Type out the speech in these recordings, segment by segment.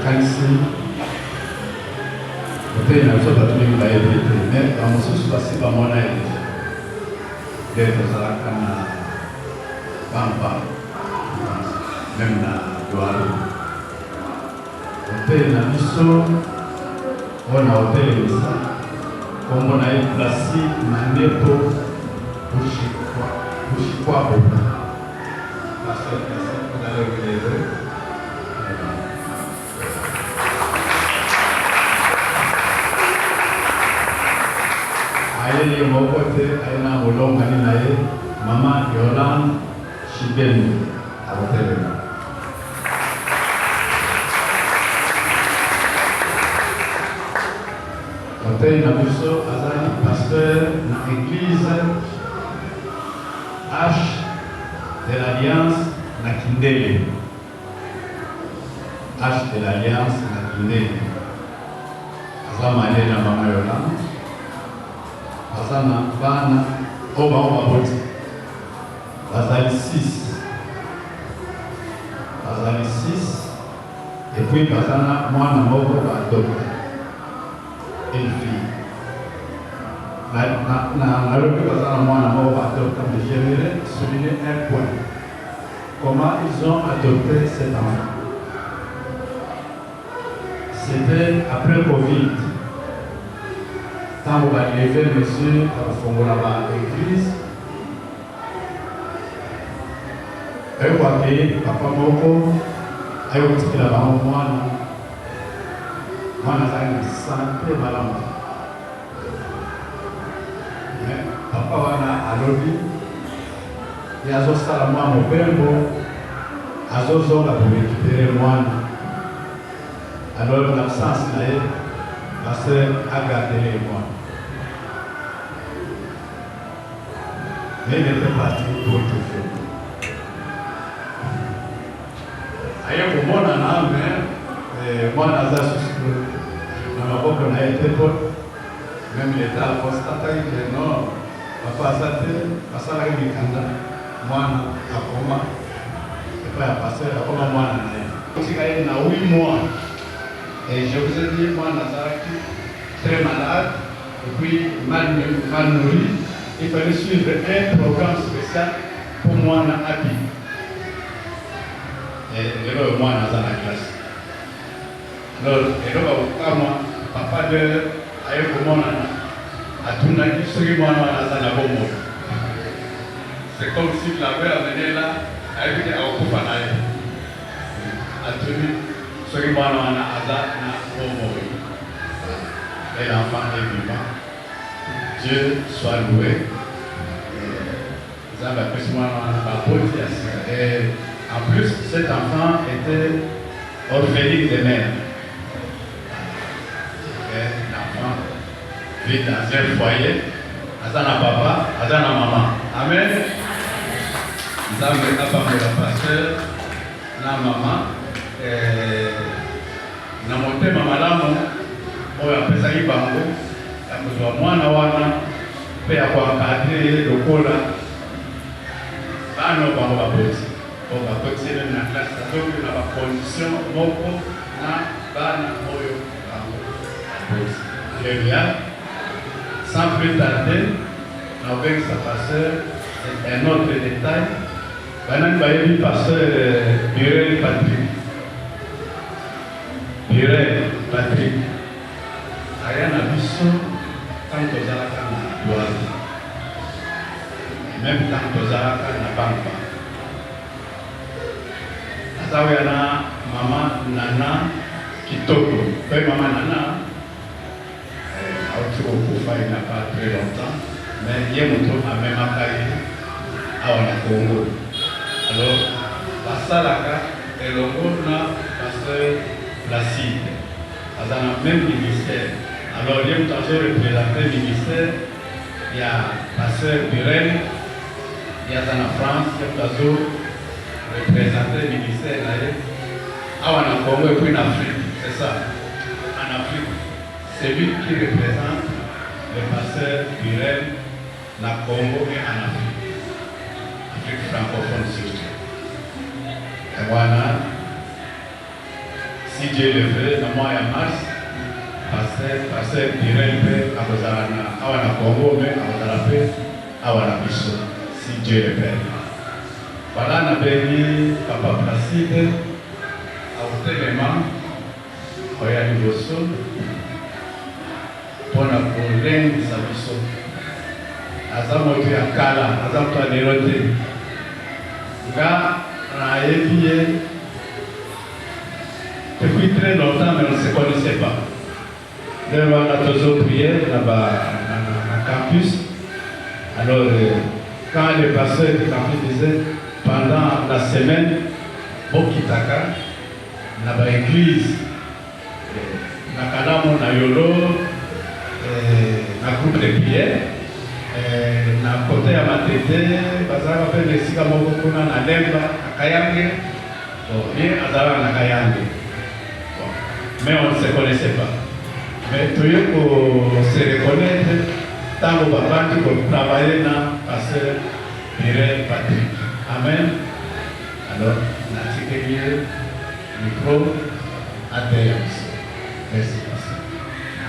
Kansi, peut-être que nous avons tous les bails, mais dans mon sens, c'est pas mon aide. D'être à la canne, Pampa, même dans Doualo. Peut-être que nous on a hôtel ça, comme on a eu placé Manepo, Bouchikwa, parce que on a le aye mokote aina mulonga ni naye mama Yolan Shibeni abotelena Hotel na biso azali pasteur na église H de l'Alliance na Kindele H de l'Alliance na Kindele azamane na mama Yolan Bazana bana oba boti bazali 6 et puis bazana mwana moko adopte une fille na lobi bazana mwana moko adopte mais j'aimerais souligner un point comment ils ont adopté cet enfant. C'était après Covid. Quand on va lever monsieur à l'église, elle va payer papa Moko, elle va tirer la maman moi, a une santé malade. Mais papa va à l'objet, il y a aussi la maman au Belmo, à Zozo pour récupérer moi. Alors l'absence là, parce qu'à garder les mois. Mais il était parti pour tout faire. Ailleurs pour moi, moi, on a été pour même l'État constaté que non, papa, ça a été moi, à Koma, et pas à passer à Koma, moi, il y a 8 mois. Et je vous ai dit, moi, Nazaraki, très malade, et puis mal nourri, il fallait suivre un programme spécial pour moi, Nabi. Et là, moi, Nazaraki classe. Alors, et là, moi, papa de Ayokomona, à tout le monde, ce qui moi, Nazaraki, c'est comme s'il avait amené là, avec des Aokofanaï, à tenir. Ce qui m'a donné et l'enfant est vivant. Dieu soit loué. Et en plus, cet enfant était orpheline de mère. L'enfant vit dans un foyer, à papa, à maman. Amen. Nous avons le pasteur, la maman. Na motema malamu oyo apesaki bango ya kozwa mwana wana mpe ya koankadre lokola bana bango baboti oyo bakotisi meme na klase azoki na bacondition moko na bana oyo bango baboti. Alléluia. Sans plus tarder, naobengisa pasteur un autre détail banani bayebi pasteur Burel Patrick. Patrick, Ariana Bisso, tant que Zalaka n'a Doualo, même tant que Zalaka n'a Bampa. Azawayana, maman Nana, Kitoko, puis maman Nana, il n'a pas très longtemps, mais il y a un même accueil à Congo. Alors, la Salaka et le Gona, parce que Placide, dans le même ministère. Alors, il y a représenté le ministère, il y a la sœur Burel, il y a dans la France, il y a représenté le ministère. En Congo et puis en Afrique, c'est ça. En Afrique, c'est lui qui représente le pasteur Burel, la Congo et en Afrique. Afrique francophone surtout. Et voilà. Si Dieu le veut, dans mois de mars, pasteur Birel peut avoir un Congo, mais avoir un bichon, si Dieu le veut. Voilà, on a béni Papa Placide, à l'élément, au Yaniboso, pour la problème de sa bichon. Azamoto ya kala, azamoto ya nerote. Nga, on a étudié depuis très longtemps, mais on ne se connaissait pas. Nous avons toujours prié dans le campus. Alors, quand le pasteur du campus disait, pendant la semaine, Bokitaka, dans l'église, dans Kalamo, dans Yolo, dans le groupe de prière, na côté ya matete bazaka pe lesika moko kuna na lemba na kayange bien azala na kayange mais on ne se connaissait pas mais tout pour se reconnaître tant que papa qui pour travailler dans pasteur Pierre Patrick amen alors na tikelier micro à terre merci pasteur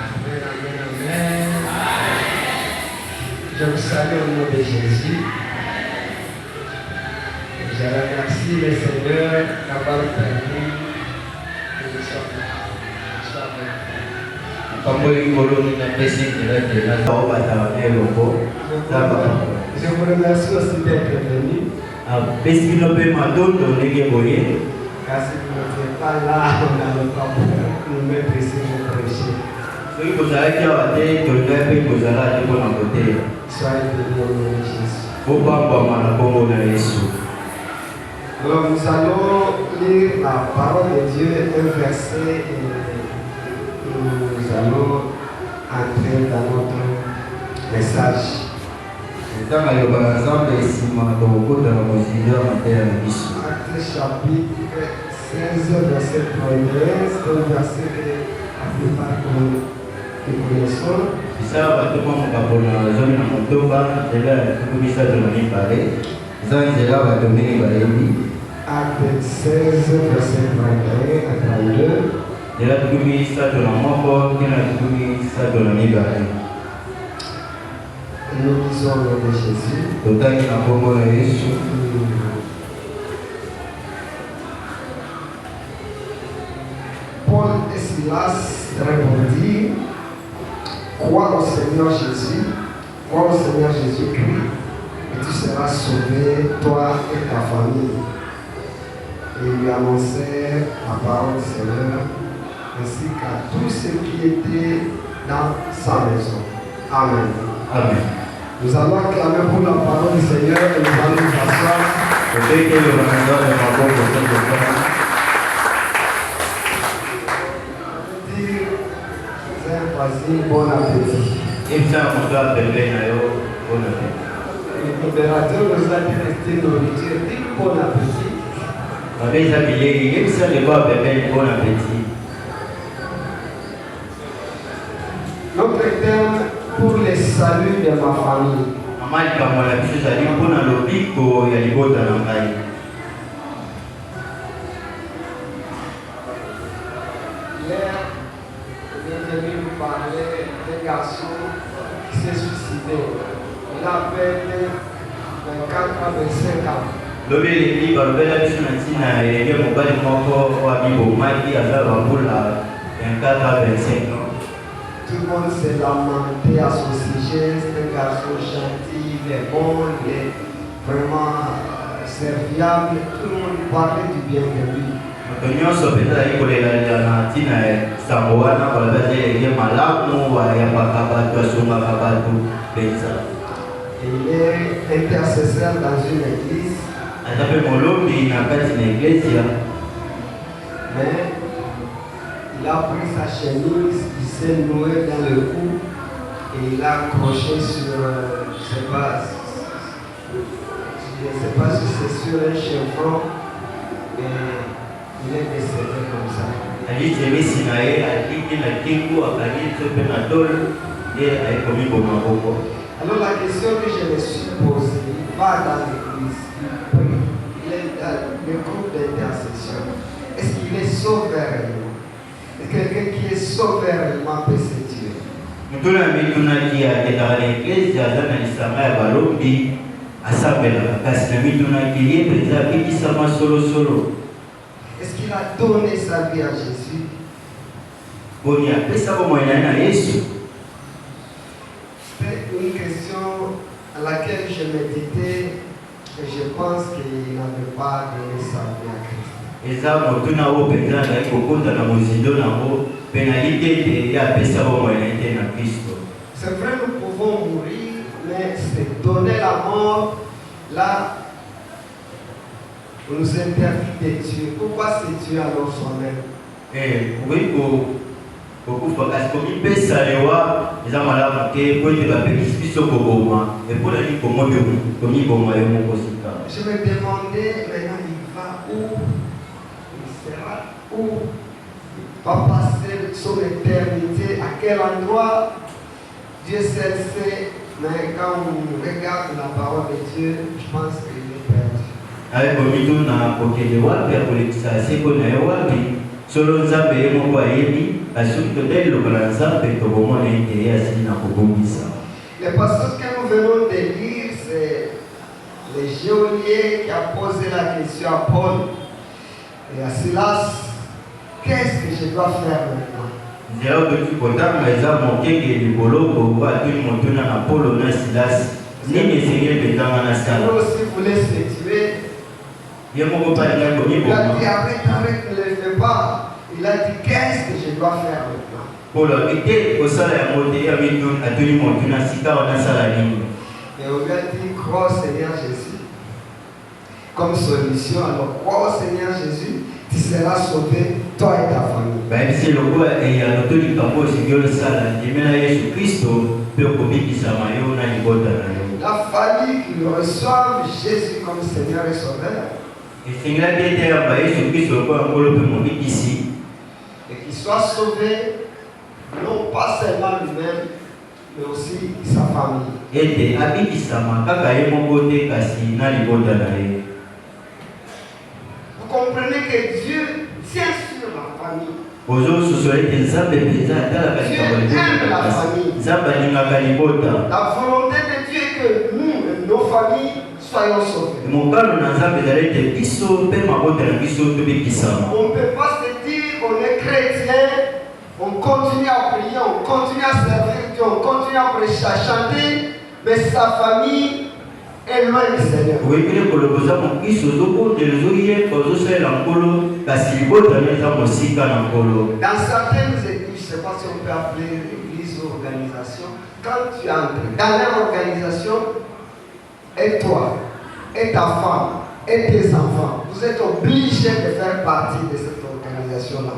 amen amen amen. Je vous salue au nom de Jésus. Je remercie le Seigneur d'avoir permis que nous soyons Je vous remercie aussi d'être venu. Car si vous n'étiez pas là, on n'avait pas pu nous mettre ici pour prêcher. Soyez bénis au nom de Jésus. Alors nous allons lire la parole de Dieu, un verset, et nous allons entrer dans notre message. Acte chapitre 16, verset 31, c'est un verset que la plupart nous connaissons. Acte 16, verset 31 à 32. Nous disons le nom de Jésus. Paul et Silas répondirent, crois au Seigneur Jésus, crois au Seigneur Jésus-Christ, et tu seras sauvé, toi et ta famille. Et ils lui annoncèrent la parole du Seigneur, ainsi qu'à tous ceux qui étaient dans sa maison. Amen. Amen. Nous allons acclamer pour la parole du Seigneur et nous allons nous asseoir. Bon appétit. Le libérateur nous a dit rester nourriture. Dis bon appétit. Notre thème pour le salut de ma famille. Parler d'un garçon qui s'est suicidé. Il a perdu 24 à 25 ans. Tout le monde s'est lamenté à son sujet. C'est un garçon gentil, il est bon, il est vraiment serviable. Tout le monde parlait du bien de lui. Il est intercesseur dans une église. Mais il a pris sa chemise, il s'est noué dans le cou et il a accroché sur, je ne sais pas si c'est sur un chevron, mais il est décédé comme ça. Alors la question que je me suis posée, il va dans l'église, il prie, il est dans le groupe d'intercession. Est-ce qu'il est sauvé réellement? quelqu'un qui est sauvé réellement peut se tuer. Est-ce qu'il a donné sa vie à Jésus? C'est une question à laquelle je méditais et je pense qu'il n'avait pas donné sa vie à Christ. C'est vrai, nous pouvons mourir, mais c'est donner la mort. Là, on nous interdit de tuer. Pourquoi se tuer alors soi-même? Je me demandais maintenant il va où? Il sera où? Il va passer son éternité à quel endroit? Dieu seul sait, mais quand on regarde la parole de Dieu, je pense qu'il est perdu. Les passages que nous venons de lire, c'est le geôlier qui a posé la question à Paul et à Silas. Qu'est-ce que je dois faire maintenant? Vous aussi voulez se tuer. Il a dit arrête, ne le fais pas. Il a dit qu'est-ce que je dois faire maintenant? Et on lui a dit crois au Seigneur Jésus comme solution. Alors crois au Seigneur Jésus, tu seras sauvé, toi et ta famille. Il a fallu qu'ils reçoivent Jésus comme Seigneur et Sauveur. Et qu'il soit sauvé, non pas seulement lui-même, mais aussi sa famille. Vous comprenez que Dieu tient sur la famille. Dieu aime la famille. La volonté de Dieu est que nous, nos familles, soyons sauvés. On ne peut pas se dire qu'on est chrétien, on continue à prier, on continue à servir Dieu, on continue à prêcher, à chanter, mais sa famille est loin du Seigneur. Dans certaines églises, je ne sais pas si on peut appeler l'église ou organisation, quand tu entres dans leur organisation, et toi, et ta femme, et tes enfants, vous êtes obligés de faire partie de cette organisation-là.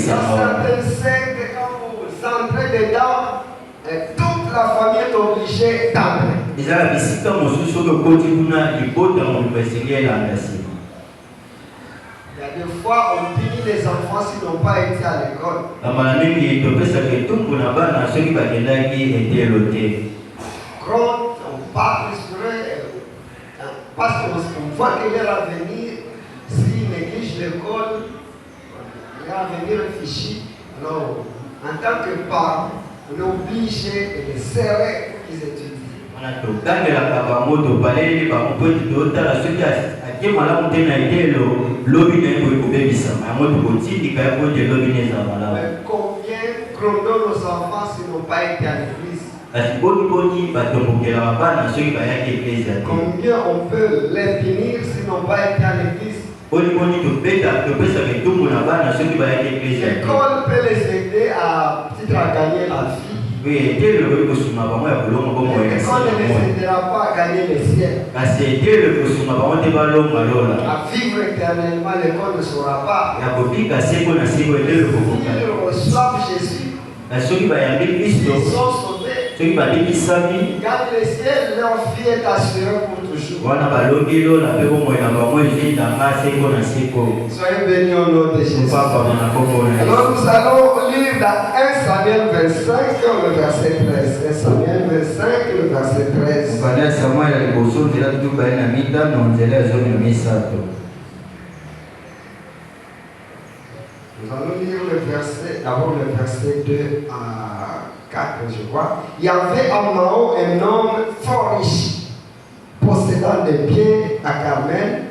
Dans certaines sectes, quand vous entrez dedans, toute la famille est obligée d'entrer. Il y a des fois, on punit les enfants s'ils n'ont pas été à l'école. Quand on parle parce qu'on voit qu'il y a l'avenir, s'il néglige l'école, il y a l'avenir fichu. Alors, en tant que parent, on est obligé de les serrer pour qu'ils étudient. Mais combien grondons nos enfants s'ils n'ont pas été à l'église? Combien on peut les punir s'ils n'ont pas été à l'église? L'école peut les aider à gagner la vie. L'école ne les aidera pas à gagner le ciel. À vivre éternellement, l'école ne saura pas. S'ils reçoivent Jésus, ils sont sauvés. Ils gagnent le ciel, leur vie est assurée pour toujours. Soyez bénis au nom de Jésus. Alors nous allons lire dans 1 Samuel 25, le verset 13. 1 Samuel 25, le verset 13. Sefania Samuel aliboso nzela tuba na mita na nzela zone misato. Nous allons lire le verset, d'abord le verset 2 à 4, je crois. Il y avait à Mao un homme fort riche, possédant des biens à Carmel.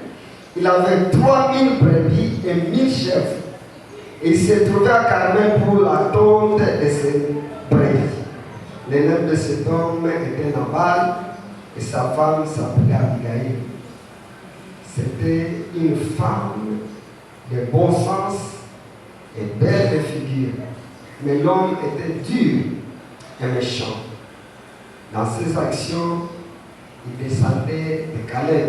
Il avait 3000 brebis et 1000 chèvres. Il s'est trouvé à Carmel pour la tonte de ses brebis. Le nom de cet homme était Nabal et sa femme s'appelait Abigail. C'était une femme de bon sens et belle de figure. Mais l'homme était dur et méchant. Dans ses actions, il descendait de Caleb.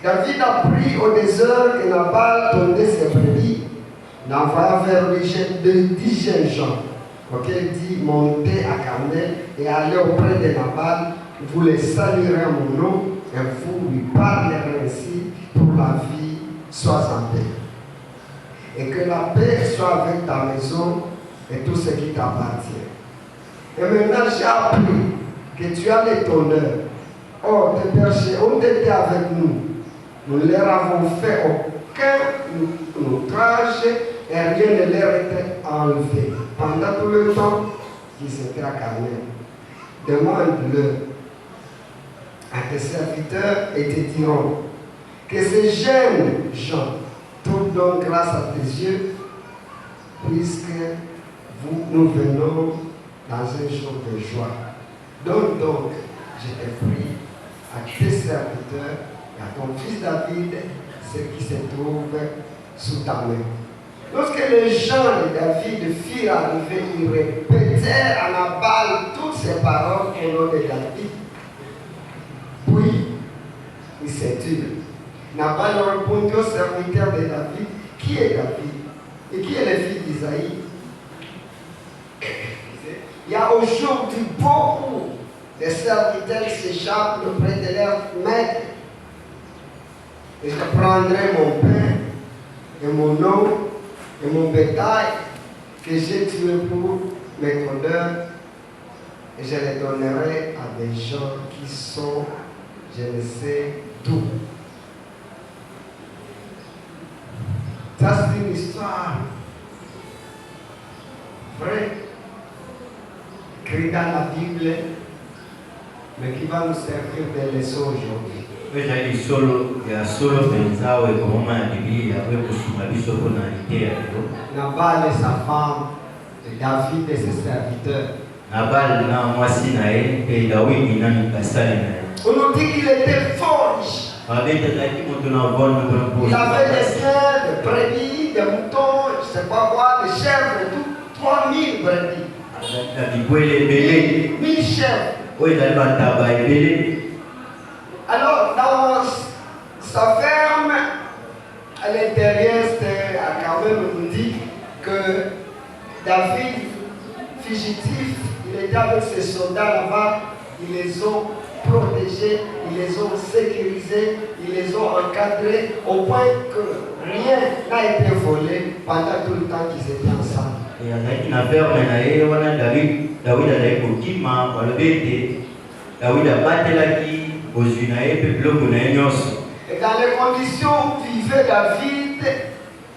David apprit au désert que Nabal tondait ses brebis, l'envoya vers les 10 jeunes gens, auxquels dit montez à Carmel et allez auprès de Nabal, vous les saluerez à mon nom et vous lui parlerez ainsi pour la vie, sois en paix. Et que la paix soit avec ta maison et tout ce qui t'appartient. Et maintenant j'ai appris que tu as les tonneurs. Oh, tes bergers ont été avec nous. Nous ne leur avons fait aucun outrage et rien ne leur était enlevé pendant tout le temps qu'ils étaient à Carmel. Demande-le à tes serviteurs et te diront que ces jeunes gens trouvent donc grâce à tes yeux, puisque nous venons dans un jour de joie. Donc, je te prie à tes serviteurs et à ton fils David, ce qui se trouve sous ta main. Lorsque les gens de David firent arriver, ils répétèrent à Nabal toutes ces paroles au nom de David. Puis, ils se turent. Nabal répondit aux serviteurs de David, qui est David et qui est le fils d'Isaïe? Il y a aujourd'hui beaucoup de serviteurs qui s'échappent auprès de leur maître. Et je prendrai mon pain et mon eau et mon bétail que j'ai tué pour mes condeurs et je les donnerai à des gens qui sont, je ne sais d'où. Ça, c'est une histoire vraie, écrite dans la Bible, mais qui va nous servir de leçon aujourd'hui. Ezali solo ya solo penza we koma ya Biblia we kusoma biso kona litea leo. Nabal et sa femme, et David et ses serviteurs. Nabal na mwasi na ye pe Dawidi na mikasali na ye. On nous dit qu'il était fort riche. Il avait des biens, des brebis, des moutons, je ne sais pas quoi, des chèvres et tout. 3000 brebis. 1000 chèvres. Alors, dans sa ferme, à l'intérieur, c'était à Carmel, on nous dit que David, fugitif, il était avec ses soldats là-bas, ils les ont protégés, ils les ont sécurisés, ils les ont encadrés au point que rien n'a été volé pendant tout le temps qu'ils étaient ensemble. Et dans les conditions où vivait David,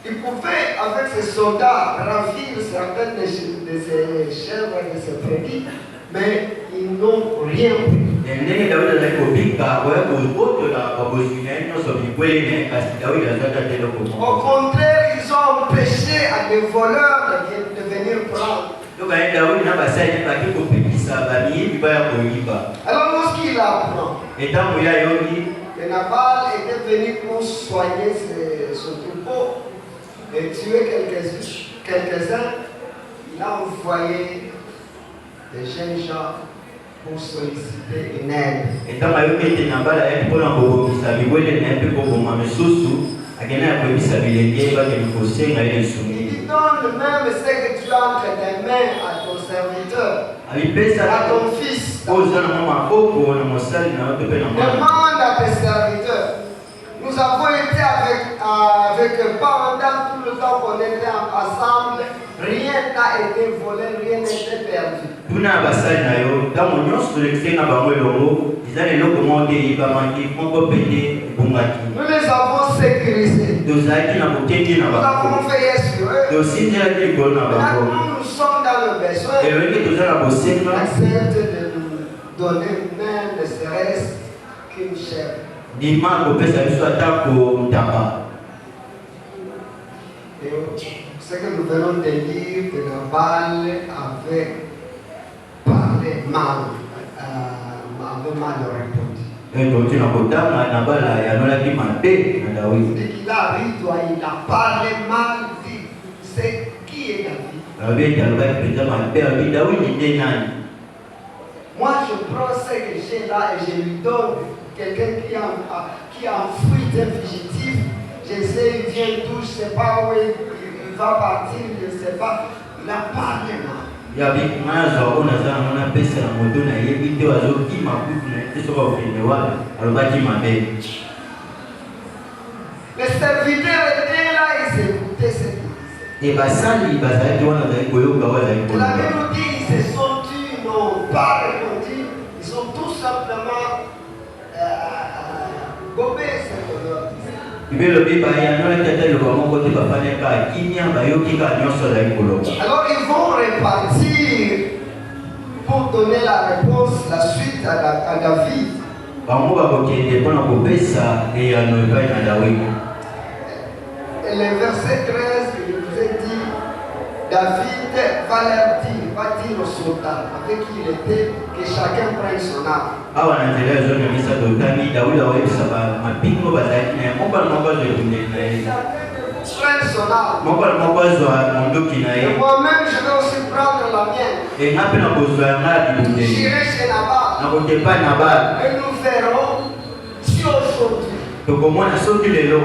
il pouvait, avec ses soldats, ravir certaines de ses chèvres et de ses brebis, mais ils n'ont rien pris. Au contraire, ils ont empêché à des voleurs de venir prendre. Alors lorsqu'il apprend que Nabal était venu pour soigner son troupeau et tuer quelques-uns, il a envoyé des jeunes gens pour solliciter une aide. Il donne même ce que tu as entre tes mains à ton serviteur, à ton fils. Demande à tes serviteurs. Nous avons été avec eux pendant tout le temps qu'on était ensemble. Rien n'a été volé, rien n'a été perdu. tuna basali na yo tango nyonso tolekise na bango elongo eza leloko moko te eyebanaki moko pete ebungaki. Nous les avons sécurisés. Tozalaki na botendi na Nous bango avons veillé sur eux. tosinzelaki likolo na bango Maintenant, nous sommes dans le besoin. elongi toza na bosenga Accepte de nous donner même ne serait-ce qu'une chèvre. ndima kopesa biso ata kontamba. Et ce que nous venons de lire, que Nabal avait parlé mal, avait mal répondu. Toki na kotanga Nabala yanolaki mabe na Dawidi. Dès qu'il arrive, il a parlé mal, dit c'est qui est David. David alobaki penza mabe abi Dawidi nde nani. Moi je prends ce que j'ai là et je lui donne quelqu'un qui a enfui un fugitif. Je sais, il vient d'où, je ne sais pas où il va partir, je ne sais pas. Il a parlé mal. Yabi mazwa ona sana na pesa na moto na yebi te azokima kutu na teso ba ofende wala alobaki mabe. Les serviteurs étaient là, ils écoutaient ce qu'il disait. Et basali bazali wana za koyoka wala La ikola. Bible nous dit, ils se sont tus, ils n'ont pas répondu. Ils ont tout simplement gobé ce qu'on leur disait. Ibelo biba yanolaki ata loba moko te bafanaka kimia bayoki ka nyonso azali koloba. Alors ils vont repartir pour donner la réponse, la suite à David. Bango bakokende mpona kopesa eyano epai na Dawidi. Et le verset 13 que je vous ai dit, David va leur dire, va dire aux soldats avec qui il était, que chacun prenne son arme. Awa na nzela ya zone misa totami Dawidi akoyebisa mapingo bazalaki na ye moko na moko azwa ekundeli na ye Prenne son arme. moko na moko azwa mondoki na ye Et moi-même, je vais aussi prendre la mienne. nga mpe na kozwa yanga ya libundeli J'irai chez Nabal. na kokepa na bala Et nous verrons si aujourd'hui tokomona soki lelo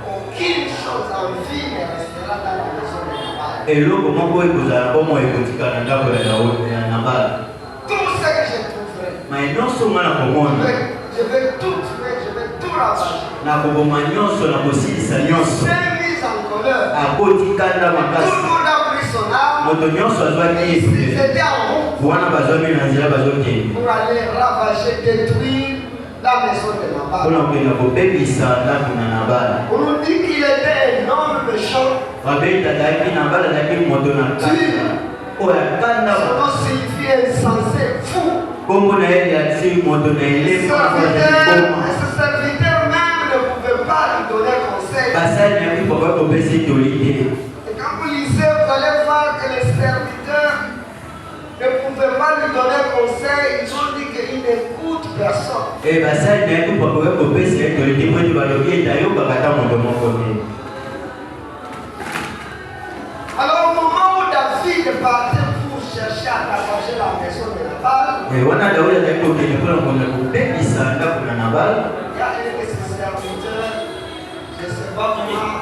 aucune chose en vie ne restera dans la maison de Nabal. eloko moko ekozala bomo ekotika na ndako ya Nabala. Tout ce que je trouverai, mai nyonso nga na komona je vais tout tuer, je vais tout ravager. na koboma nyonso na kosilisa nyonso C'est mis en colère. akoti kanda Tout makasi le monde a pris son arme. moto nyonso azwaki Ils ebundeli étaient en route wana bazwami na nzela bazokende pour aller ravager, détruire la maison de Nabal. mpona kokenda kobebisa ndako na Nabala. On nous dit qu'il était un homme méchant. babeta azalaki Nabala azalaki moto na kanda oyo akanda Son nom signifie insensé, fou. kombo na ye yati moto na elemo Ce serviteur même ne pouvait pas lui donner conseil. basali na biso bakoki kopesa etoli te. Et quand vous lisez, vous allez voir que les serviteurs ne pouvaient pas lui donner conseil. Ils ont dit qu'ils n'écoutent personne. basali na ye biso bakoki kopesa etoli te po ete balobi ete ayokaka ata moto moko te. Alors au moment où David partait pour chercher à ravager la maison de Nabal, wana Dawidi azalaki kokende mpona kona kobebisa ndako na Nabala. il y a un de ses serviteurs, je ne sais pas comment,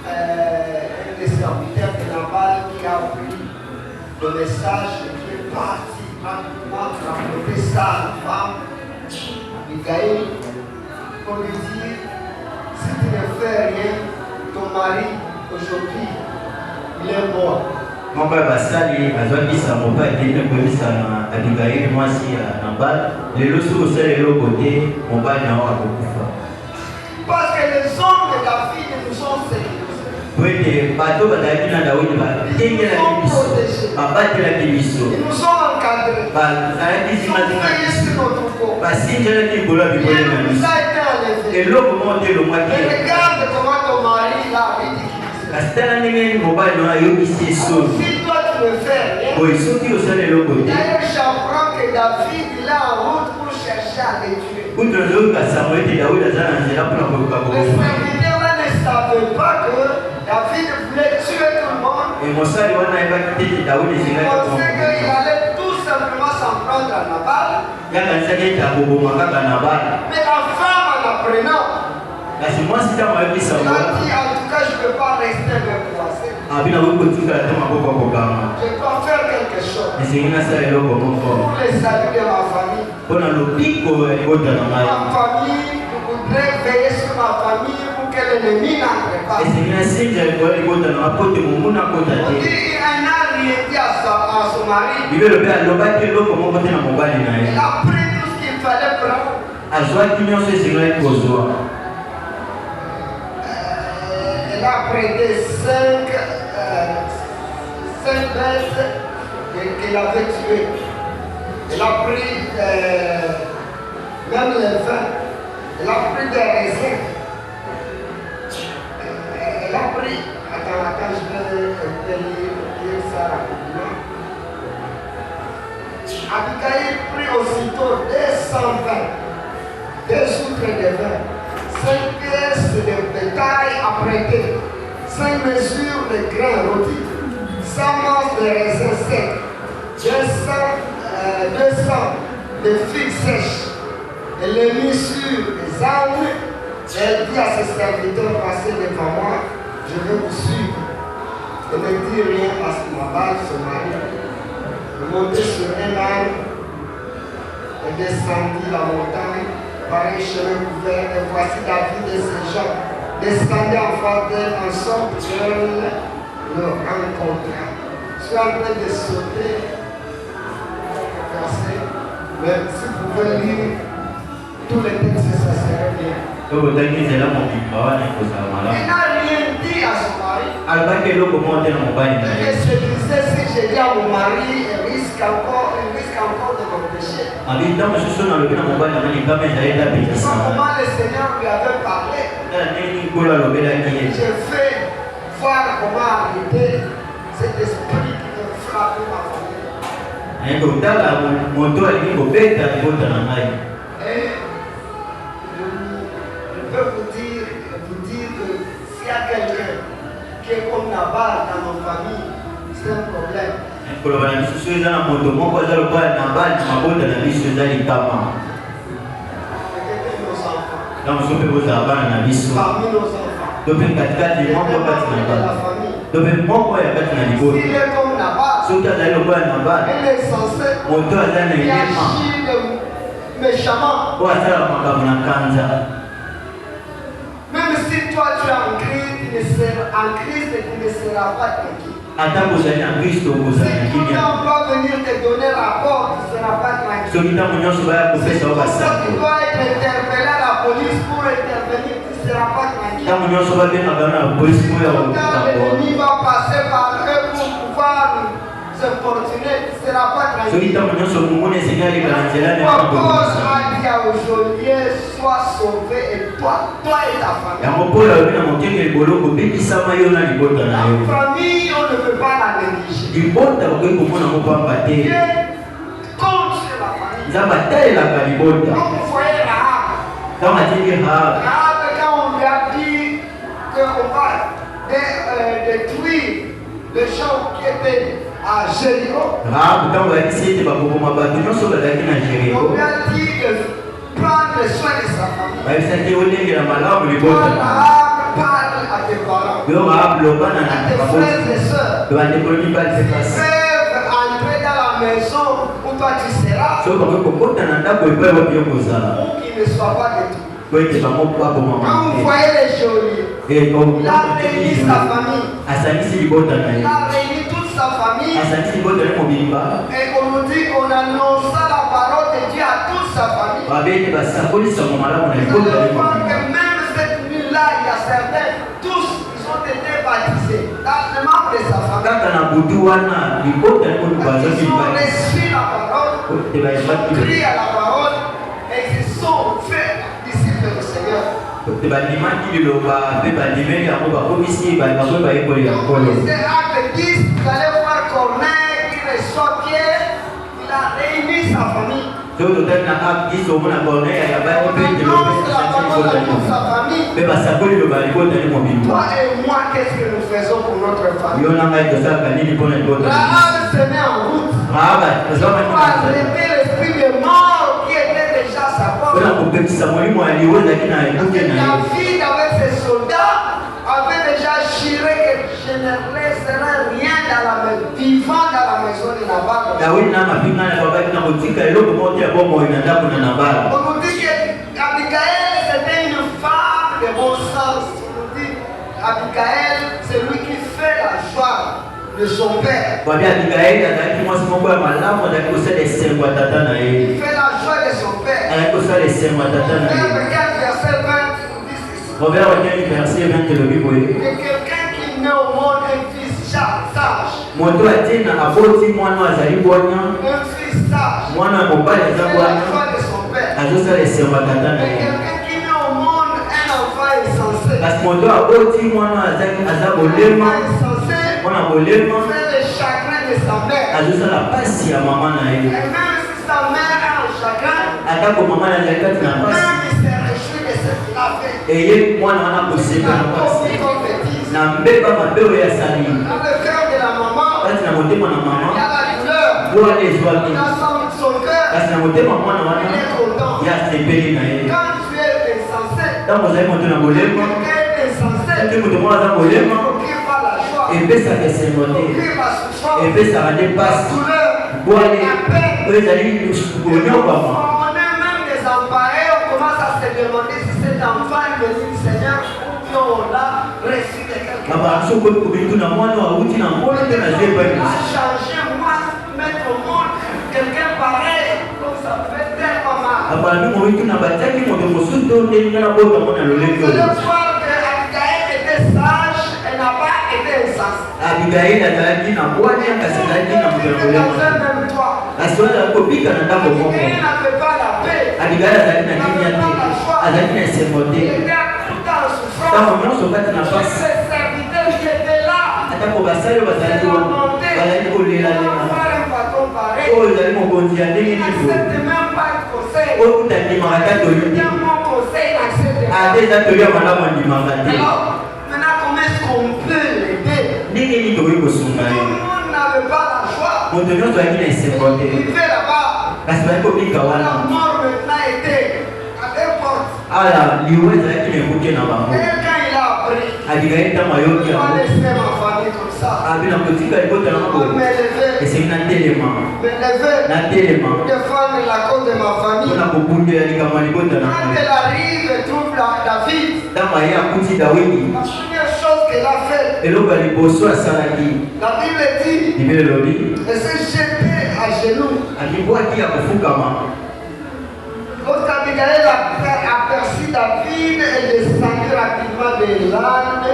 un des serviteurs de Nabal qui a pris le message et qui est parti rapidement rapporter ça à la femme, Abigail, pour lui dire, si tu ne fais rien, ton mari aujourd'hui, il est mort. moko ya basali azwakisa mobali akende koyebisa na Abigaili mwasi ya Nabala lelo soki osala eloko te mobali na yo akokufa. Parce que les hommes de David nous ont sécurisés. Po ete bato bazalaki na Dawidi batengelaki biso babatelaki biso Ils nous ont encadrés. bazalaki Ils ont zimazinga veillé biso sur notre corps. basinzelaki likolo ya bibole Rien na ne nous biso a été enlevé. eloko moko te elongwaki Mais regarde comment ton mari l'a ridiculisé. kasi tala ndenge mobali na yo ayokisi esoni Si toi tu ne fais rien, boye soki osala eloko te d'ailleurs j'apprends que David il est en route pour chercher à les tuer. kutu nazoyokasango ete Dawidi aza na nzela mpona koyoka Les koboma serviteurs là ne savaient pas que David voulait tuer tout le monde. mosali wana ayebaki te ete Dawidi Ils ezengaki pensaient qu'il allait tout simplement s'en prendre à Nabal. yakanisaki ete akoboma kaka Nabala. Mais la femme en apprenant, kasi mwasi ntango ayebisa elle ngo a dit en tout cas je ne peux pas rester me croiser. abina koki kotikala te maboko ya kokanga Je dois faire quelque chose esengi nasala eloko moko pour le salut de ma famille. mpona lobiko ya libota na ngai Ma famille, je voudrais veiller sur ma famille pour que l'ennemi n'entre pas. esengi nasenza likolo ya libota na ngai po te momu nakota On te dit il n'a rien dit à son mari. Il veut le père, le père qui est là, comment côté dans mon bal, Elle a pris tout ce qu'il fallait prendre. à joie qui nous fait signer pour joie. Elle a prêté 5 bêtes qu'elle avait tuées. Elle a pris même les vins. Elle a pris des raisins. Elle a pris. Attends, je vais lire ça rapidement. Abigail prit aussitôt 200 vins, 2 outres de vin, 5 pièces de bétail à prêter, 5 mesures de grains rôtis, 100 manches de raisins secs, 200 de figues sèches. Elle les mit sur les ânes. Elle dit à ses serviteurs, passez devant moi, je vais vous suivre. Elle ne dit rien parce que Nabal, son mari, montait sur un âne et descendit la montagne par un chemin couvert. Et voici David et ses gens descendaient en face d'elle en sorte qu'elle le rencontra. Je suis en train de sauter verset, mais si vous pouvez lire tous les textes, ça serait bien. Elle n'a rien dit à son mari. Elle se disait, si je dis à mon mari, il risque encore de m'empêcher. Comment le Seigneur lui avait parlé. J'ai fait voir comment arrêter cet esprit qui me frappe ma famille. Et je peux vous dire que s'il y a quelqu'un qui est comme Nabal dans nos familles, c'est un problème. Parmi nos enfants. S'il est comme Nabal, il est censé agir méchamment. Même si toi tu es en crise, tu ne seras pas tranquille. Si quelqu'un va venir te donner rapport, tu ne seras pas tranquille. Si tu dois être interpellé à la police pour intervenir, tu ne seras pas tranquille. Quand l'ennemi va passer par eux pour pouvoir se fortuner, tu ne seras pas tranquille. Pourquoi Paul a dit au geôlier, sois sauvé et toi et ta famille. La famille, on ne peut pas la négliger. Dieu compte sur la famille. Donc vous voyez Rahab, quand on lui a dit qu'on va détruire les gens qui étaient à Jéricho, on lui a dit de prendre soin de sa famille. Parle à tes parents, à tes frères et sœurs. Ils peuvent entrer dans la maison où toi tu seras, ou qu'ils ne soient pas détruits. Quand vous voyez les geôliers, il a réuni sa famille, il a réuni toute sa famille, et on nous dit qu'on annonça la parole de Dieu à toute sa famille. Même cette nuit-là, il y a certains, tous, ils ont été baptisés dans le membre de sa famille. Ils ont reçu la parole, crié à la parole, et ils se sont faits disciples du Seigneur. Donc, il s'est acte 10, vous allez voir Corneille qui reçoit Pierre, il a réuni sa famille. On annonce la parole à toute sa famille. Toi et moi, qu'est-ce que nous faisons pour notre famille? Rahab se met en route pour arrêter l'esprit de mort qui était déjà sa porte. David avec ses soldats avait déjà juré que je ne laisserai rien vivant dans la maison de Nabal. On nous dit qu'Abigail c'était une femme de bon sens. On nous dit Abigail c'est lui qui fait la joie de de son père. Il fait la joie de son père. Proverbe 15 verset 20 Proverbe 15 verset 20 que quelqu'un qui naît au monde un fils sage. Un fils sage. C'est la joie de son père. Mais quelqu'un qui naît au monde un enfant insensé. Fait le chagrin de sa mère. Et même si sa mère a un chagrin, même il se réjouit de ce qu'il a fait. Et il y a un possible Dans le cœur de la maman, il y a la douleur. Dans son cœur, il est content. Quand tu es insensé, quelqu'un est insensé, il ne procure pas la joie, il procure la souffrance, la douleur, la peine. On est même désemparés, on commence à se demander si cet enfant est venu du Seigneur ou bien on l'a reçu de quelqu'un. A changé, moi, mettre au monde quelqu'un pareil, donc ça fait tellement mal. Vous allez voir qu'Abigail était sage, elle n'a pas été insensée. Abigail Elle était dans un même toit. Abigail n'avait pas la paix. Elle n'avait pas la joie. Elle était tout en souffrance. Ses serviteurs qui étaient là, ils ont demandé comment faire un bâton pareil. Il n'accepte même pas le conseil. Il dit mon conseil, il n'accepte pas. Alors, maintenant, comment est-ce qu'on peut l'aider? Tout le monde n'avait pas la joie. Il vivait là-bas. La mort maintenant était à des portes. Et quand il a appris, il m'a laissé ma famille comme ça. Il m'a élevé pour défendre la cause de ma famille. Quand elle arrive et trouve David, la première chose qu'elle a faite, la Bible dit, elle s'est jetée à genoux. Lorsqu'Abigail a aperçu David, elle descendit rapidement de l'âne,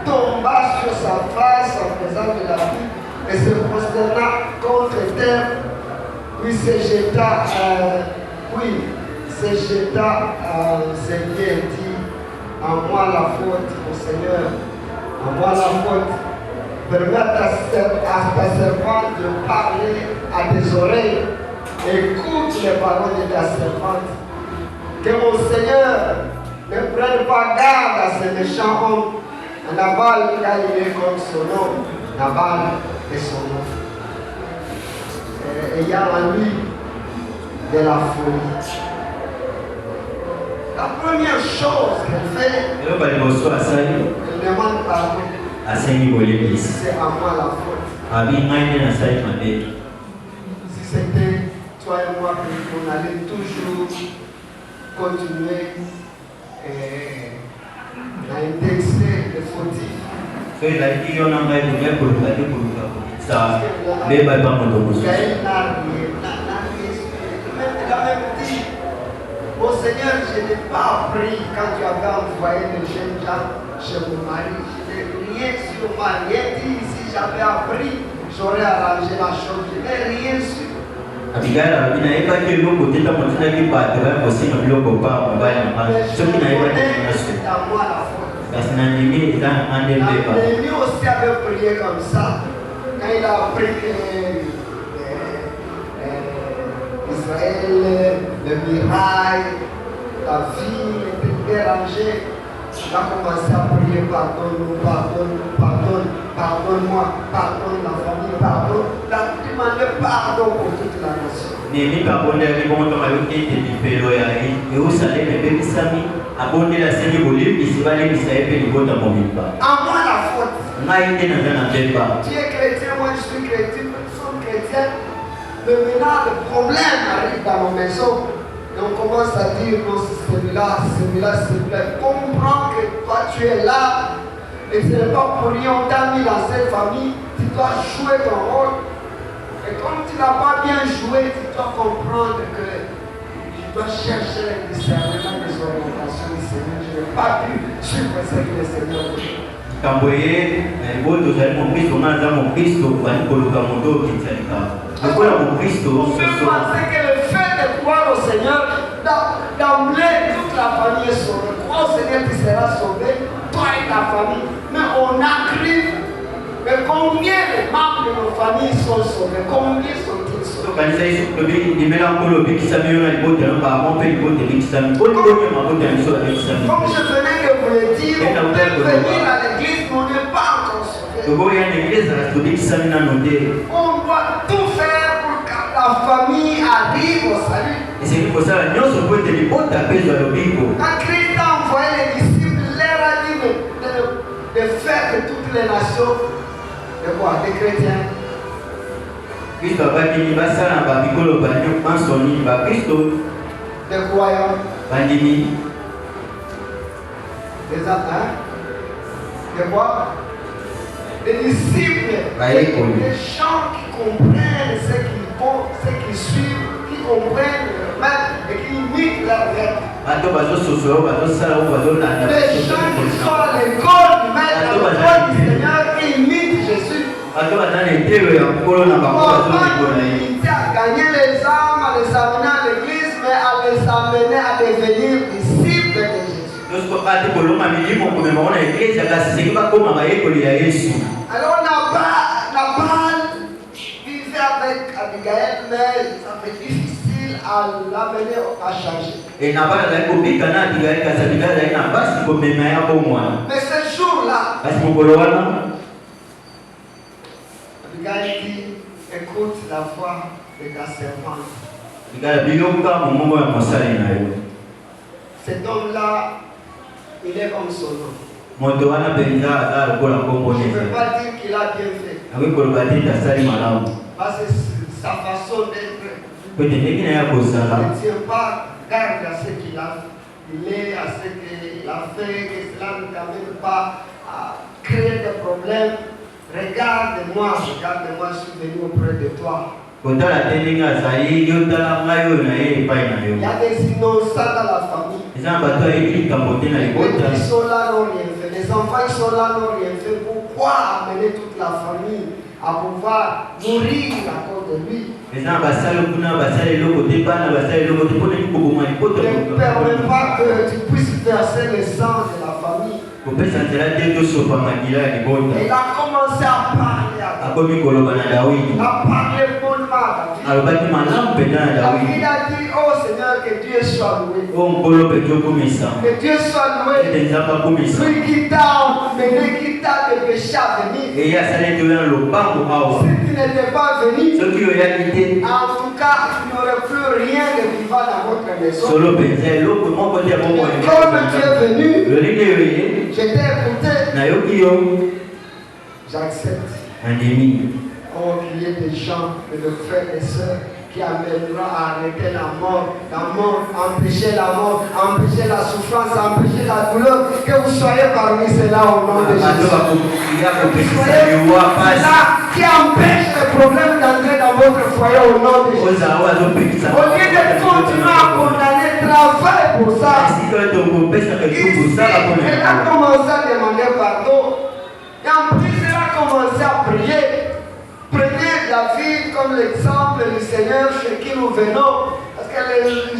tomba sur sa face en présence de David et se prosterna contre terre, puis se jeta Seigneur dit, en moi la faute, au Seigneur, en moi la faute. Permets à ta servante de parler à tes oreilles. Écoute les paroles de ta servante. Que mon Seigneur ne prenne pas garde à ce méchant homme. Nabal, car il est comme son nom. Nabal est son nom. Et il y a en lui de la folie. La première chose qu'elle fait, elle demande pardon. C'est à moi la faute. Si c'était toi et moi, on allait toujours continuer à indexer les fautifs. Gaël n'a rien dit, mon Seigneur, je n'ai pas appris quand tu avais envoyé les jeunes gens chez mon mari. Je n'ai rien sur moi, rien dit. Si j'avais appris, j'aurais arrangé la chose. Je n'ai rien su. Abigail a dit que le côté de la montagne n'est pas de même aussi, mais le copain, on va y aller. Ce qui n'a pas été c'est à moi la faute. Parce que l'ennemi aussi avait prié comme ça. Quand il a appris que Israël, le mirail, la vie était dérangée, il a commencé à prier, pardonne-nous, pardonne-moi, pardonne la famille, pardonne. Il a demandé pardon pour toute la nation. À moi la faute. Tu es chrétien, moi je suis chrétien, nous sommes chrétiens. Mais maintenant le problème arrive dans nos maisons. Et on commence à dire non, celui-là. Comprends que toi tu es là. Et ce n'est pas pour rien, on t'a mis dans cette famille, tu dois jouer ton rôle. Et comme tu n'as pas bien joué, tu dois comprendre que tu dois chercher le discernement des orientations du Seigneur. Je n'ai pas pu suivre ce que le Seigneur veut. Comment c'est que le fait de croire au Seigneur, d'emblée toute la famille est sauvée. Croire au Seigneur, tu seras sauvé, toi et ta famille. Mais on a cru. Mais combien de membres de nos familles sont sauvés? Combien sont-ils sauvés? Comme je venais de vous le dire, on peut venir à l'église, mais on n'est pas encore sauvés. On doit tout faire pour que la famille arrive au salut. Quand Christ a envoyé les disciples, il leur a dit de faire de toutes les nations de quoi? Des chrétiens. Des croyants. Des atteints. De quoi? Des disciples. Des gens qui comprennent ce qu'ils font, ce qu'ils suivent, qui comprennent le maître et qui imitent leur maître. Les gens qui sont à l'école du maître, à l'école du Seigneur, qui imitent Jésus. On va limiter à gagner les âmes, à les amener à l'église, mais à les amener à devenir disciples de Jésus. Alors Nabal vivait avec Abigail, mais ça fait difficile à l'amener à changer. Mais ce jour-là, Abigail dit, écoute la voix de ta servante. Cet homme-là, il est comme son nom. Je ne veux pas dire qu'il a bien fait. Parce que sa façon d'être ne tient pas garde à ce qu'il a fait, à ce qu'il a fait, que cela ne t'amène pas à créer des problèmes. Regarde-moi, je suis venu auprès de toi. Il y a des innocents dans la famille. Les petits sont là, n'ont rien fait. Les enfants sont là, n'ont rien fait. Pourquoi amener toute la famille à pouvoir nourrir à cause de lui? Ne permets pas que tu puisses verser le sang de la famille. Il a commencé à parler à David. Il a parlé bonnement à David. David a dit, oh Seigneur, que Dieu soit loué. Que Dieu soit loué. Lui qui t'a emmené, qui t'a dépêché à venir. Si tu n'étais pas venu, en tout cas, il n'y aurait plus rien de vivant dans votre maison. Comme tu es venu, je t'ai écouté. J'accepte. Oh, qu'il y ait des gens, de frères et sœurs, qui amènera à arrêter la mort, empêcher la mort, empêcher la souffrance, empêcher la douleur. Que vous soyez parmi ceux-là au nom de Jésus. Que vous soyez là qui empêche les problèmes d'entrer dans votre foyer au nom de Jésus. Au lieu de continuer à condamner, travaille pour ça. Elle a commencé à demander pardon. Et en plus, elle a commencé à prier. Prenez David comme l'exemple du Seigneur chez qui nous venons. Parce que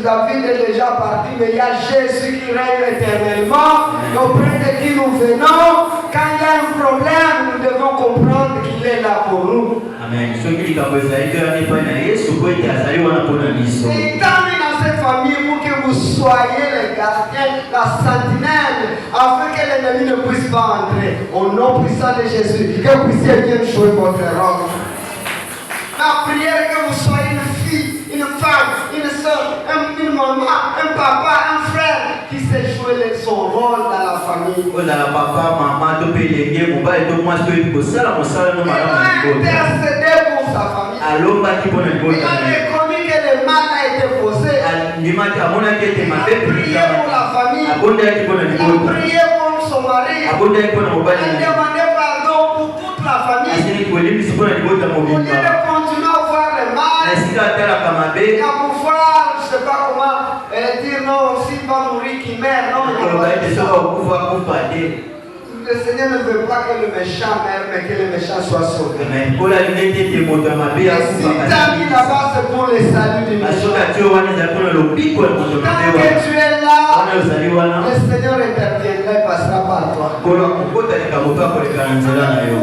David est déjà parti, mais il y a Jésus qui règne éternellement. Auprès de qui nous venons. Quand il y a un problème, nous devons comprendre qu'il est là pour nous. Amen. Et il t'a mis dans cette famille pour que vous soyez les gardiens, la sentinelle, afin que l'ennemi ne puisse pas entrer. Au nom puissant de Jésus, que vous puissiez bien jouer votre rôle. La prière, que vous soyez une fille, une femme, une soeur, une maman, un papa, un frère qui sait jouer son rôle dans la famille. Il a intercédé pour sa famille. Il a reconnu que le mal a été posé. Il a prié pour la famille. Il a prié pour son mari. Elle demandait pardon pour toute la famille. Au lieu de continuer à voir le mal, et à pouvoir, je ne sais pas comment dire non, s'il va mourir, qu'il meurt. Non, le Seigneur ne veut pas que le méchant meure, mais que le méchant soit sauvé. Et si tu as mis là-bas, c'est pour le salut du méchant. Tant que tu es là, le Seigneur interviendra et passera par toi.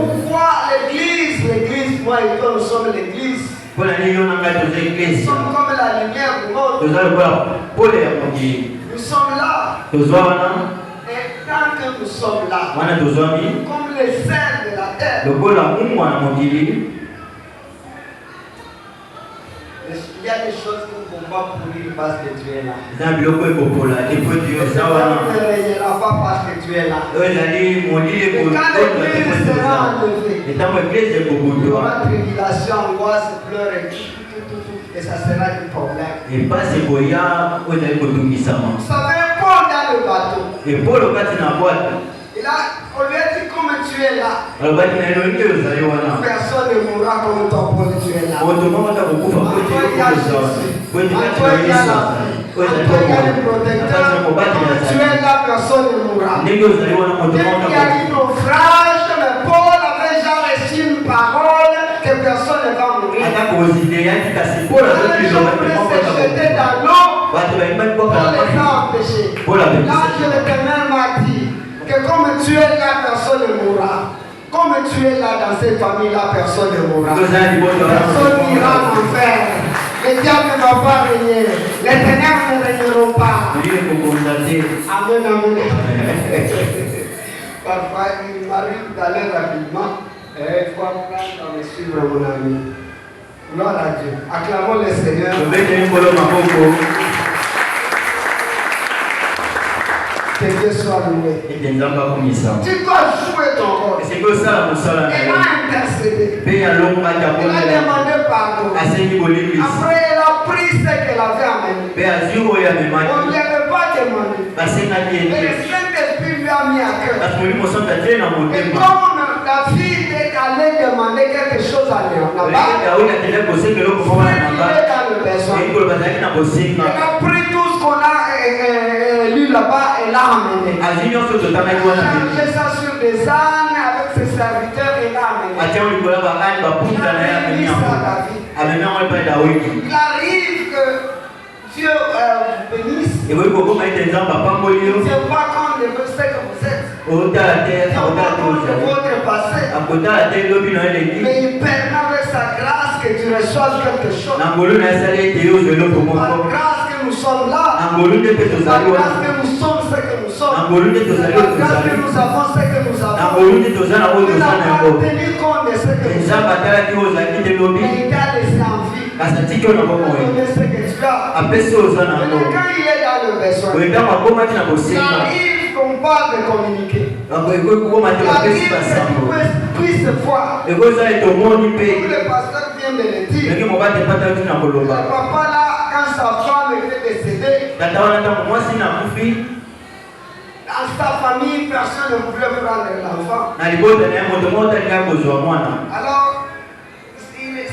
Pourquoi l'église, moi et toi, nous sommes l'église. Nous sommes comme la lumière du monde. Nous sommes là. Et tant que nous sommes là, comme les cerfs de la terre, il y a des choses que nous ne pouvons pas pourrir parce que tu es là. Tu ne régneras pas parce que tu es là. Et quand l'église sera enlevée, il y aura tribulation, angoisse, pleurs et ça sera du problème. Vous savez, Paul dans le bateau, on lui a dit comme tu es là, personne ne mourra comme toi, Paul, tu es là. Toi, il y a Jésus. Toi, il y a la vie. Toi, il y a le protecteur. Tu es là, personne ne mourra. Dès qu'il y a eu naufrage, mais Paul avait déjà reçu une parole que personne ne va mourir. Quand les gens voulaient se jeter dans l'eau, Paul les a empêchés. L'ange de l'Éternel m'a dit que comme tu es là, personne ne mourra. Comme tu es là dans cette famille-là, personne ne mourra. Personne n'ira en enfer. Le diable ne va pas régner. Les ténèbres ne régneront pas. Amen, amen. Parfois, il m'arrive d'aller rapidement. Et il faut apprendre à me suivre, mon ami. Gloire à Dieu. Acclamons le Seigneur. Que Dieu soit loué. Tu dois jouer ton rôle. Il a intercédé. Il a demandé pardon. Après, il a pris ce qu'elle avait amené. On ne lui avait pas demandé. Et le Saint-Esprit lui a mis à cœur. Et comme la fille est allée demander quelque chose à Nabal, il est dans le besoin. Elle a pris tout ce qu'on a lu là-bas et l'a amené. Elle a chargé ça sur des ânes avec ses serviteurs et l'a amené. Il arrive que Dieu bénisse. Dieu voit comme ce que vous êtes. Dieu voit votre passé. Mais il permet avec sa grâce que tu reçoives quelque chose. Par grâce que nous sommes là. Par grâce que nous sommes ce que nous sommes. Par grâce que nous avons ce que nous avons. Il n'a pas tenu compte de ce que nous sommes. Mais il t'a laissé en vie. Il a donné ce que tu as. Mais quand il est dans le besoin, il arrive qu'on parle de communiquer. Il arrive que tu puisses voir. Le pasteur vient de le dire. Le papa là, quand sa femme était décédée, dans sa famille, personne ne pouvait prendre l'enfant. Alors,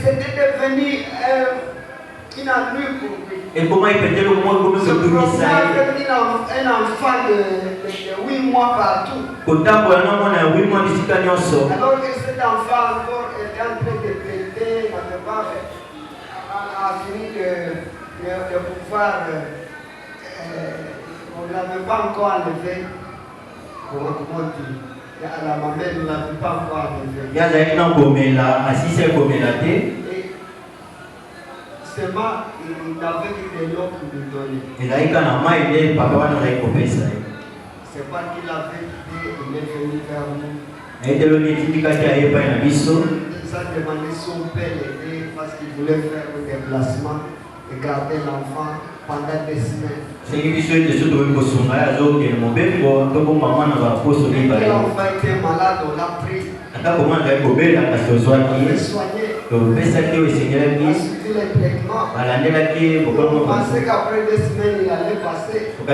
c'était devenu une ennui pour lui. Et comment il peut dire un enfant de 8 mois partout. Alors que cet enfant encore était en train de péter, n'avait pas fini de pouvoir, on ne l'avait pas encore enlevé. Comment dire? La mamelle ne l'avait pas encore enlevé. Seulement, il n'avait que de l'eau pour lui donner. C'est pas qu'il avait dit, il est venu vers nous. Il a demandé son père l'aider parce qu'il voulait faire un déplacement et garder l'enfant pendant des semaines. Et l'enfant était malade, on l'a pris. On l'a soigné. On a suivi les traitements. On pensait qu'après 2 semaines, il allait passer. On a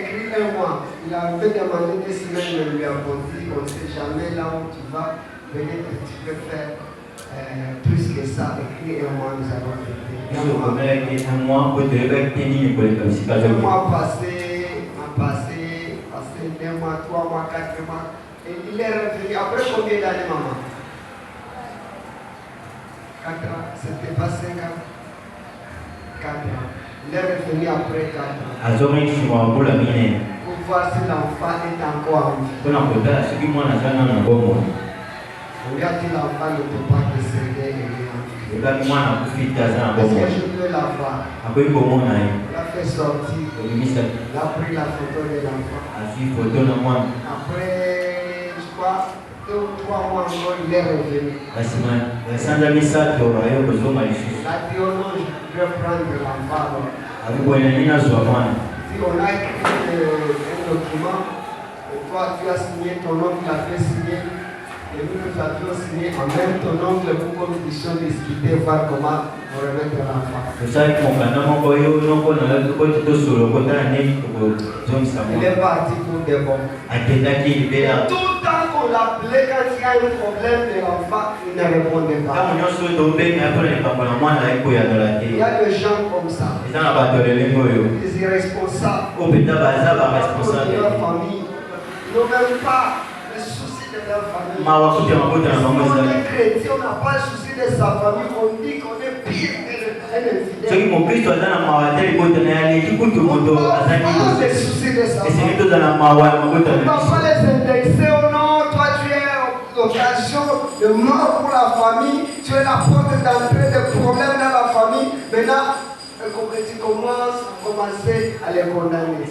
écrit 1 mois. Il avait demandé des semaines, je lui avons dit, on ne sait jamais là où tu vas, peut-être que tu peux faire plus que ça. Écrit 1 mois, nous allons fêter. 1 mois passé, 2 mois, 3 mois, 4 mois. Et il est revenu. Après combien d'années, maman? 4 ans. C'était pas 5 ans. 4 ans. Il est revenu après 4 ans. Pour voir si l'enfant est encore en vie. Regarde si l'enfant ne peut pas décéder et rien. Est-ce que je peux l'avoir? Il a fait sortir. Il a pris la photo de l'enfant. Après, je crois, 2 ou 3 mois encore, il est revenu. Il a dit, oh non, je vais prendre l'enfant. Si on a écrit un document, et toi tu as signé, ton oncle l'a fait signer, et nous avions signé en même ton oncle pour qu'on puisse discuter, voir comment on remettre l'enfant. Il est parti pour des bons. Tout le temps qu'on l'appelait, quand il y a un problème de l'enfant, il ne répondait pas. Il y a des gens comme ça. Des irresponsables. Dans leur famille, ils n'ont même pas le souci de leur famille. Si on est chrétien, on n'a pas le souci de sa famille, on dit qu'on est pire que le infidèle. On n'a pas le souci de sa famille. On ne va pas les indexer au nom, toi tu es l'occasion de mort pour la famille, tu es la porte d'entrée des problèmes dans la famille. Maintenant, tu commences à les condamner.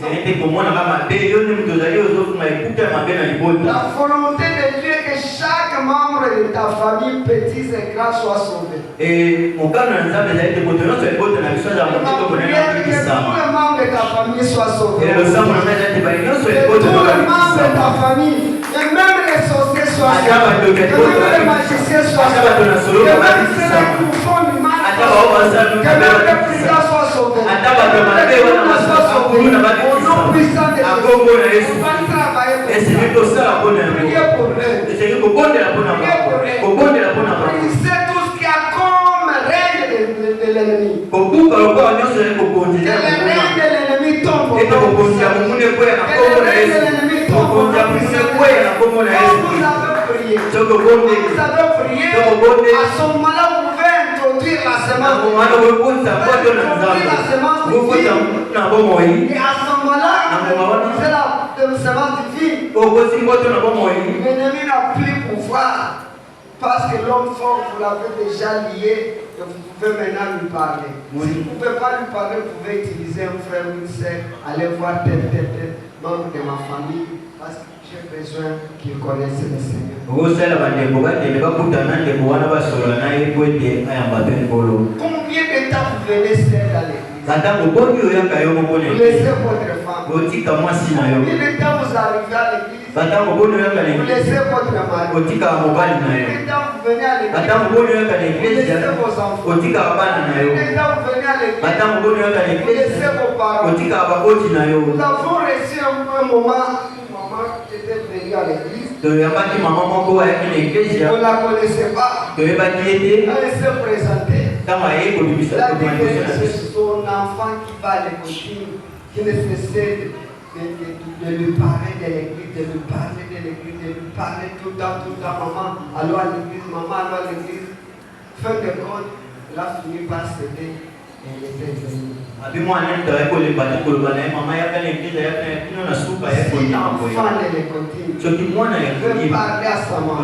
La volonté de Dieu est que chaque membre de ta famille, petits et grands, soit sauvé. Ma prière est que tous les membres de ta famille soient sauvés. Que tous les membres de ta famille, et même les sorciers soient sauvés. Que même les magiciens soient sauvés. Que même ceux qui font du mal soient sauvés. Que même les brigands soient sauvés. Que même les criminels soient sauvés. Au nom puissant de Jésus, on va travailler pour ça. Priez pour eux. Priez pour eux. Brisez tout ce qui a comme règne de l'ennemi. Que les règnes de l'ennemi tombent. Que les règnes de l'ennemi tombent. Vous avez prié. À ce moment-là, vous pouvez introduire la semence. Et à ce moment-là, c'est la semence divine. L'ennemi n'a plus pouvoir. Parce que l'homme fort, vous l'avez déjà lié, et vous pouvez maintenant lui parler. Si vous ne pouvez pas lui parler, vous pouvez utiliser un frère ou une sœur, aller voir tel membre de ma famille, parce que j'ai besoin qu'il connaisse le Seigneur. Combien de temps vous venez seul dans l'église? Vous laissez votre femme. Combien de temps vous arrivez à l'église? Vous laissez votre mari. Combien de temps vous venez à l'église? Vous laissez vos enfants. Combien de temps vous venez à l'église? Vous laissez vos parents. Nous avons reçu un moment qui était venue à l'église. On ne la connaissait pas. Elle s'est présentée. Elle a dit que c'est son enfant qui va à l'église, qui ne cessait de lui parler de l'église, de lui parler de l'église, de lui parler tout le temps, maman, allons à l'église, maman, allons à l'église. Fin de compte, elle a fini par céder et elle était venue. Si l'enfant ne le continue, je vais parler à sa maman.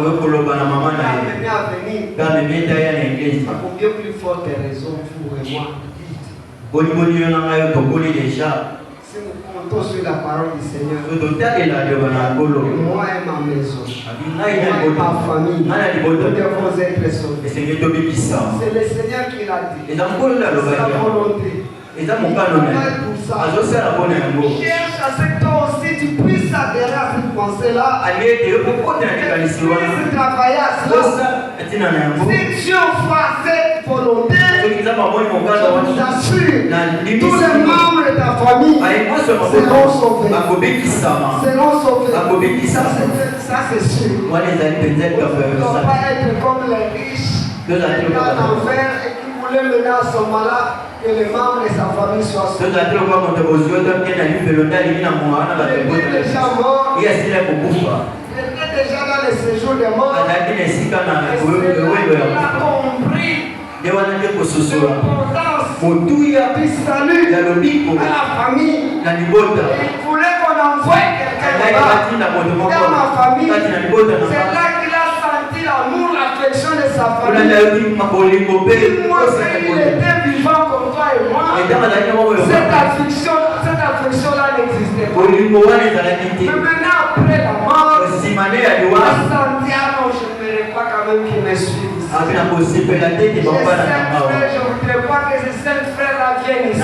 À combien plus forte raison vous et moi? Si nous comptons sur la parole du Seigneur, moi et ma maison, moi et ma famille, nous devons être sauvés. C'est le Seigneur qui l'a dit. C'est sa volonté. Cherche à ce que toi aussi tu puisses adhérer à cette pensée-là. Tu puisses travailler à cela. Si Dieu voit cette volonté, vous assure, tous les membres de ta famille seront sauvés. Seront sauvés. Ça c'est sûr. On ne doit pas être comme les riches qui étaient en enfer et qui voulaient mener à ce moment-là que les membres de sa famille soient sauvés. Il était déjà mort. Il était déjà dans le séjour des morts. Et c'est là qu'on a compris l'importance du salut à la famille. Et il voulait qu'on envoie quelqu'un dans ma famille. C'est là qu'il a senti l'amour, l'affection de sa famille. Moi, il était vivant comme toi et moi. Cette affection-là n'existait pas. Mais maintenant, après la mort, il a senti, ah non, je ne voudrais pas quand même qu'il me suive. Je ne voudrais pas que ces 5 frères-là viennent ici.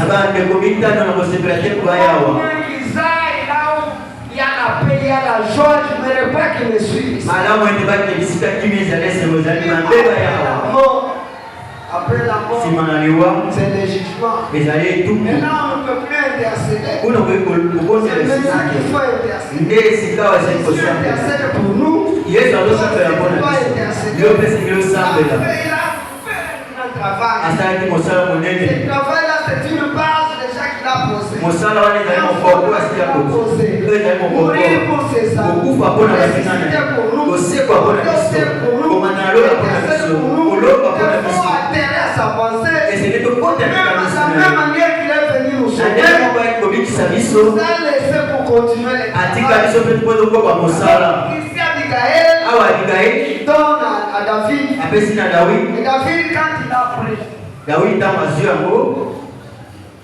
Il y a la paix, il y a la joie, je ne voudrais pas qu'ils me suivent ici. Après la mort, c'est le jugement. Et là, on ne peut plus intercéder. C'est maintenant qu'il faut intercéder. Si tu intercèdes pour nous, tu dois intercéder. Il a fait un travail. Ce travail-là, c'est une base déjà qu'il a posée. Mourir pour ses âmes. Ressusciter pour nous. Ressusciter pour nous. Intercéder pour nous. Sa pensée, même de la même manière qu'il est venu nous sauver, nous a laissé pour continuer les travail. Ici Abigail, il donne à David. Et David, quand il a pris,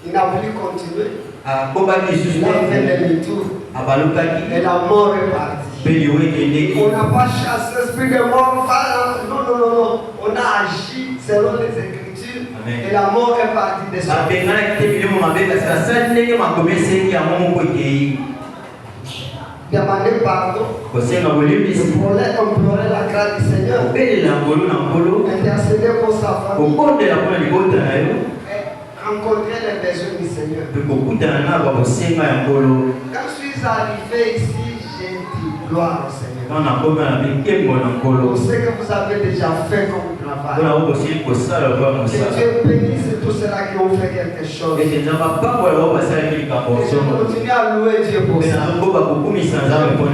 il n'a plus continué. Il a fait demi-tour. Et la mort est partie. On n'a pas chassé l'esprit de mort. Non. On a agi selon les Écritures. Amen. Et la mort est partie de ça. Demander pardon. Implorer la grâce du Seieur. Intercéder pour sa famille. Rencontrer les besoins du Seigneur. Quand je suis arrivé ici, j'ai dit gloire au Seigneur. On sait que vous avez déjà fait comme travail. Que Dieu bénisse tous ceux-là qui ont fait quelque chose. Et je continue à louer Dieu pour ça. Je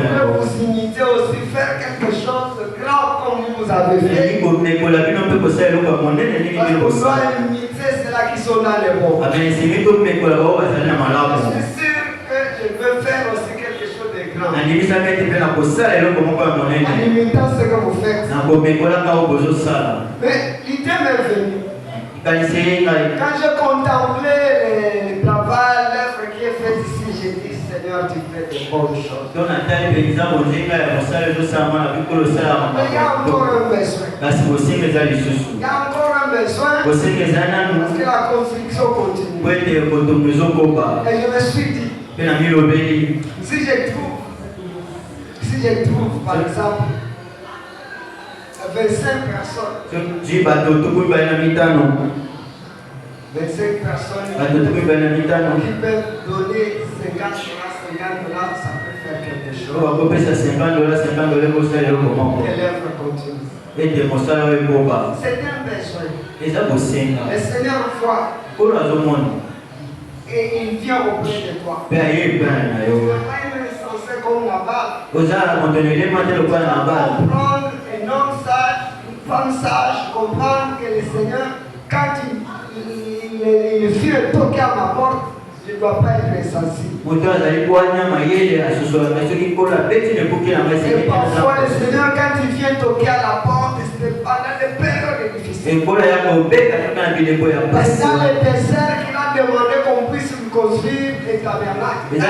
vais vous imiter aussi, faire quelque chose de grand comme vous avez fait. Parce qu'on doit imiter ceux-là qui sont dans les bons. Je suis sûr que je veux faire aussi quelque chose de grand. En imitant ce que vous faites. Mais l'idée m'est venue. Quand je contemplais le travail, l'œuvre qui est faite ici, j'ai dit Seigneur, tu fais de bonnes choses. Mais il y a encore un besoin. Il y a encore un besoin. Parce que la construction continue. Et je me suis dit, si je trouve par exemple 25 personnes. 25 personnes qui peuvent donner 50 $, ça peut faire quelque chose. Que l'œuvre continue. C'est un besoin. Le Seigneur voit. Et il vient auprès de toi. Il n'est pas insensé comme Nabal. Comprendre un homme sage, une femme sage, comprendre que le Seigneur, quand il vient toquer à ma porte, je ne dois pas être insensible. Et parfois le Seigneur, quand il vient toquer à la porte, c'est pendant des périodes difficiles. Dans le désert qu'il a demandé qu'on puisse lui construire les tabernacles. Il n'y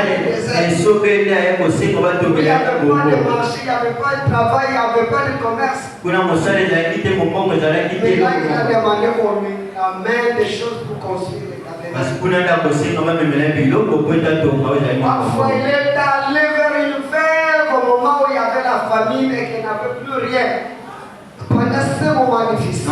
avait pas de marché, il n'y avait pas de travail, il n'y avait pas de commerce. Mais là, il a demandé qu'on lui amène des choses pour construire les tabernacles. Parfois, il est allé vers une ferme au moment où il y avait la famine et qu'il n'avait plus rien. Pendant ce moment difficile.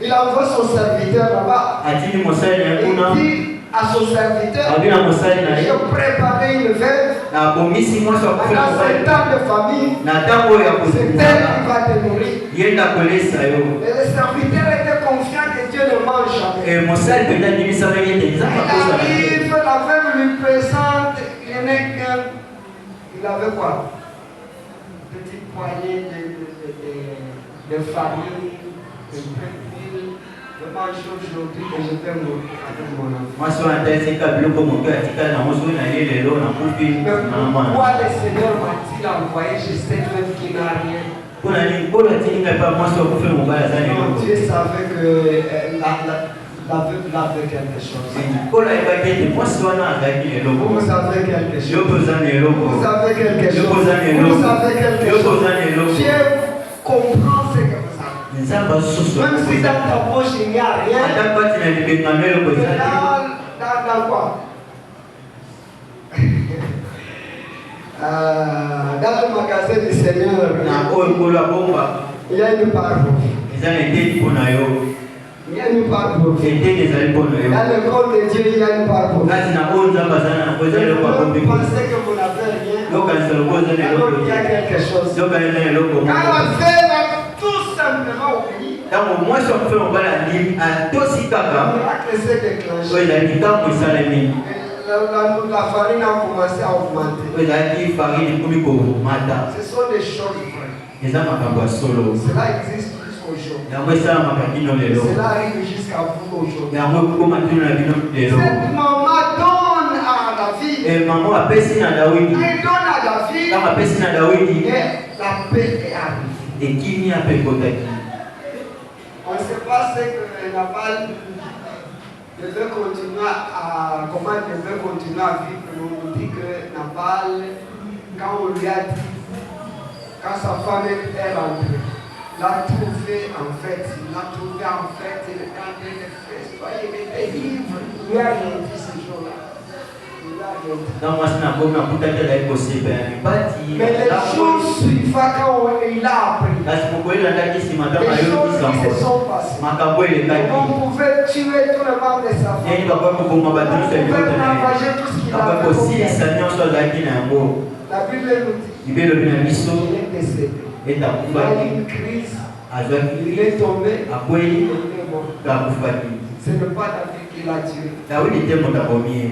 Il envoie son serviteur là-bas. atini mosali na Il kuna dit à son serviteur, abi na mosali na ye j'ai préparé une veuve. na bomisi mwasi wa kufela Pendant mobali 7 ans de famille, na ntango oyo ya c'est elle qui kozala va te nourrir. yenda kolesa yo Et le serviteur était confiant que Dieu ne mange jamais. mosali mpenza ndimisama yete nzambe Il akozala te arrive, la veuve lui présente, il n'est qu'un. Il avait quoi? Une petite poignée de farine, de d'huile. Je mange aujourd'hui et je vais mourir avec mon enfant. mwasi wana taesika biloko moto atikali nango soki na ye lelo nakufi na mwana Pourquoi le Seigneur m'a-t-il envoyé chez cette veuve qui n'a rien? mpona nini nkolo atininga mpa mwasi wa kufela mobali aza Non, leloko Dieu savait que la veuve avait quelque chose. nkolo ayebaki ete mwasi wana azalaki leloko Vous avez quelque chose. yoko oza na eloko Vous avez quelque chose. yoko oza na Vous eloko avez quelque yoko chose. oza na eloko Dieu comprend ce que vous avez. nzambe asusu Même si dans ta poche il n'y a rien, ata mpati na libengano eloko mais eza te dans quoi? Dans le magasin du Seigneur, na oyo nkolo abomba il y a une part pour vous. eza na eteni mpo na yo Il y a une part pour vous. eteni ezali mpo na yo Dans le compte de Dieu, il y a une part pour vous. kati na oyo nzambe aza na yango eza eloko abombi Vous pensez que vous n'avez rien, yokanisa loko eza na alors eloko il y a quelque chose. yokana eza na eloko Quand moko la femme a tout simplement oublié, ntango mwasi wa kufela mobali andimi atosi le kaka miracle s'est déclenché. oyo ezalaki ntango esalemi La farine a commencé à augmenter. oyo ezalaki farine ekomi komata Ce sont des choses vraies. eza makambo ya solo Cela existe jusqu'aujourd'hui. yango esalamaka kino lelo Cela arrive jusqu'à vous aujourd'hui. yango ekokoma kino na bino lelo Cette maman donne à David. mama apesi na dawidi Elle donne à David ntango apesi na dawidi et la paix est arrivée. ekimia mpe ekotaki On ne sait pas ce que Nabal devait continuer à, comment il devait continuer à vivre. On nous dit que Nabal, quand on lui a dit, quand sa femme est rentrée, l'a trouvé en fait, il était en train de festoyer, il était ivre, il lui a rien dit ce jour-là. Il lui a rien dit. ntango mwasi na komi nakutaki azali kosepela mibati Mais les jours suivants, quand il a appris, kasi mokolo elandaki nsima ntango les choses qui se ayokisa sont passées, makambo elekaki on pouvait tuer tout le monde de sa nini famille. bakoki koboma bato nyonso ya On pouvait libota na ye ravager tout ce qu'il bakoki avait kosilisa fait. nyonso azalaki na yango La Bible nous dit libe elobi na biso qu'il est décédé. ete Il a eu akufaki une crise, azwaki il est tombé, akweli il est mort. akufaki Ce n'est pas David qui l'a tué. dawidi te moto akomi ye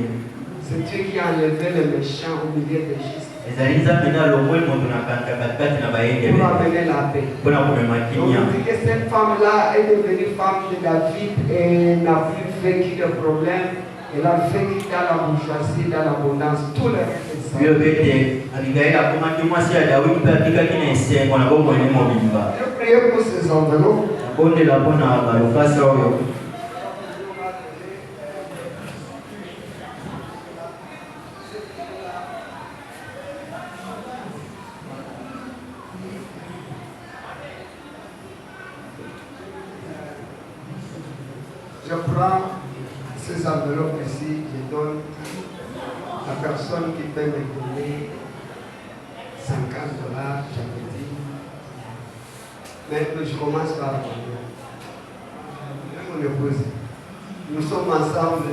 C'est Dieu qui a enlevé le méchant au milieu des justes ezali nzambe nde alongoli moto na kanta katikati na bayengeli pour amener la paix. mpona komema Donc kimia on dit que cette femme-là est devenue femme de David et n'a plus vécu de problème. Elle a vécu dans la bourgeoisie, dans l'abondance, tout le reste. bilobi ete abigaili akomaki mwasi ya dawidi mpe atikaki na esengo na bomoi mobimba Je prie pour ces enveloppes. akondela mpona balokasa oyo Je prends ces enveloppes ici, je donne à la personne qui peut me donner $50, j'avais dit. Mais je commence par mon épouse. Nous sommes ensemble.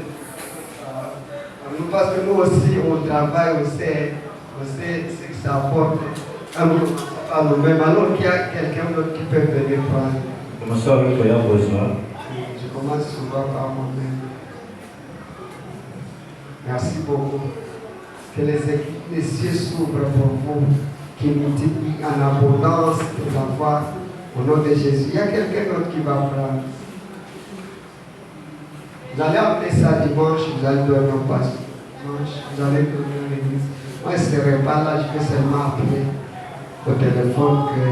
Nous, parce que nous aussi, on travaille, on sait ce que ça apporte à nous-mêmes. Alors qu'il y a quelqu'un d'autre qui peut venir prendre. mosala oyo koya kozwa Je commence souvent par moi-même. Merci beaucoup. Que les cieux s'ouvrent pour vous, qui multiplient en abondance les avoir au nom de Jésus. Il y a quelqu'un d'autre qui va prendre. Vous allez appeler ça dimanche, vous allez donner un pasteur. Dimanche, vous allez donner à l'église. Moi, je ne serai pas là, je vais seulement appeler au téléphone que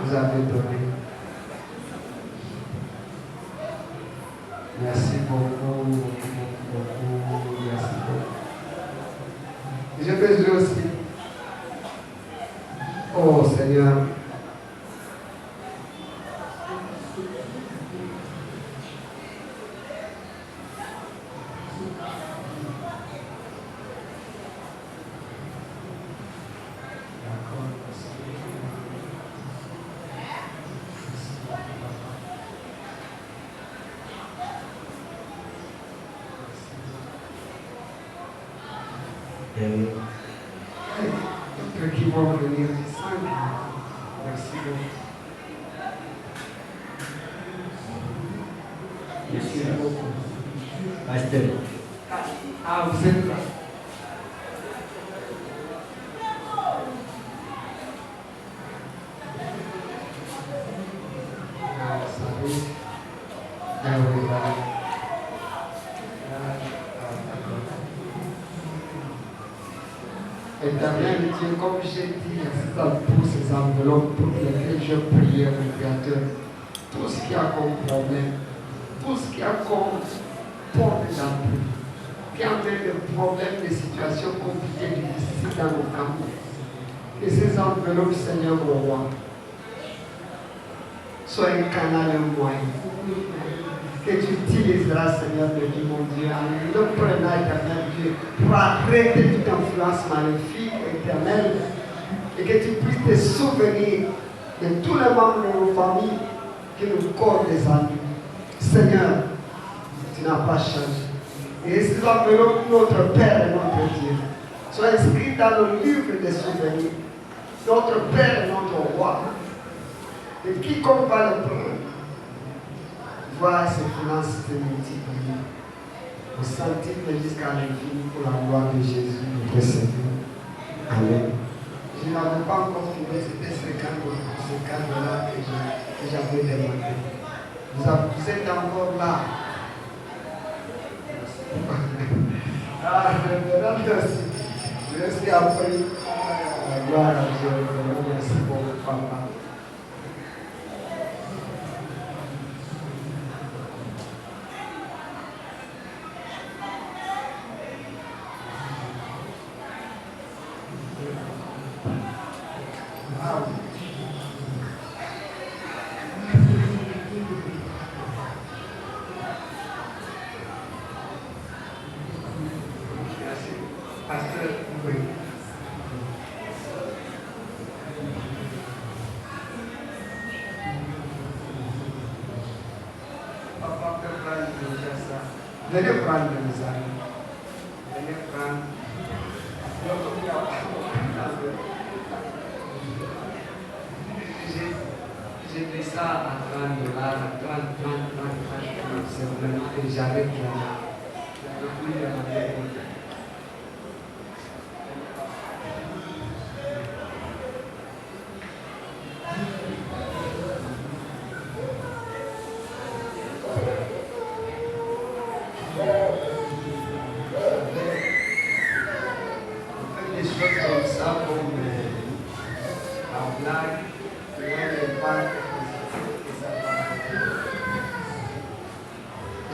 vous avez donné. Merci beaucoup, merci beaucoup. J'ai besoin aussi. Oh Seigneur. D'autres qui vont venir du 5. Merci beaucoup. Merci beaucoup. Pasteur. Ah, vous êtes là. Éternel Dieu, comme j'ai dit pour ces enveloppes pour lesquelles je prie au Créateur, tout ce qui a comme problème, tout ce qui a comme porte d'entrée, qui amène des problèmes, des situations compliquées, difficiles dans nos camps, que ces enveloppes, Seigneur mon roi, soient un canal, un moyen. Que tu utiliseras, Seigneur de Dieu, mon Dieu, en le prenant, éternel Dieu, pour arrêter toute influence maléfique, éternelle, et que tu puisses te souvenir de tous les membres de nos familles qui nous causent des ennuis. Seigneur, tu n'as pas changé. Et ces enveloppes, notre Père et notre Dieu, soient inscrits dans le livre des souvenirs. Notre Père et notre Roi. Et quiconque va le prendre, voir ses finances se multiplier au centime jusqu'à l'infini pour la gloire de Jésus, notre Seigneur. Amen. Je n'avais pas encore fini, c'était ce cadre-là que j'avais demandé. Vous êtes encore là. Ah, merci. Merci après. La gloire à Dieu. Merci beaucoup, Papa. Venez prendre les amis. Venez prendre. J'ai fait ça à $30, à 30, c'est vraiment que j'arrête là. Je ne peux plus demander.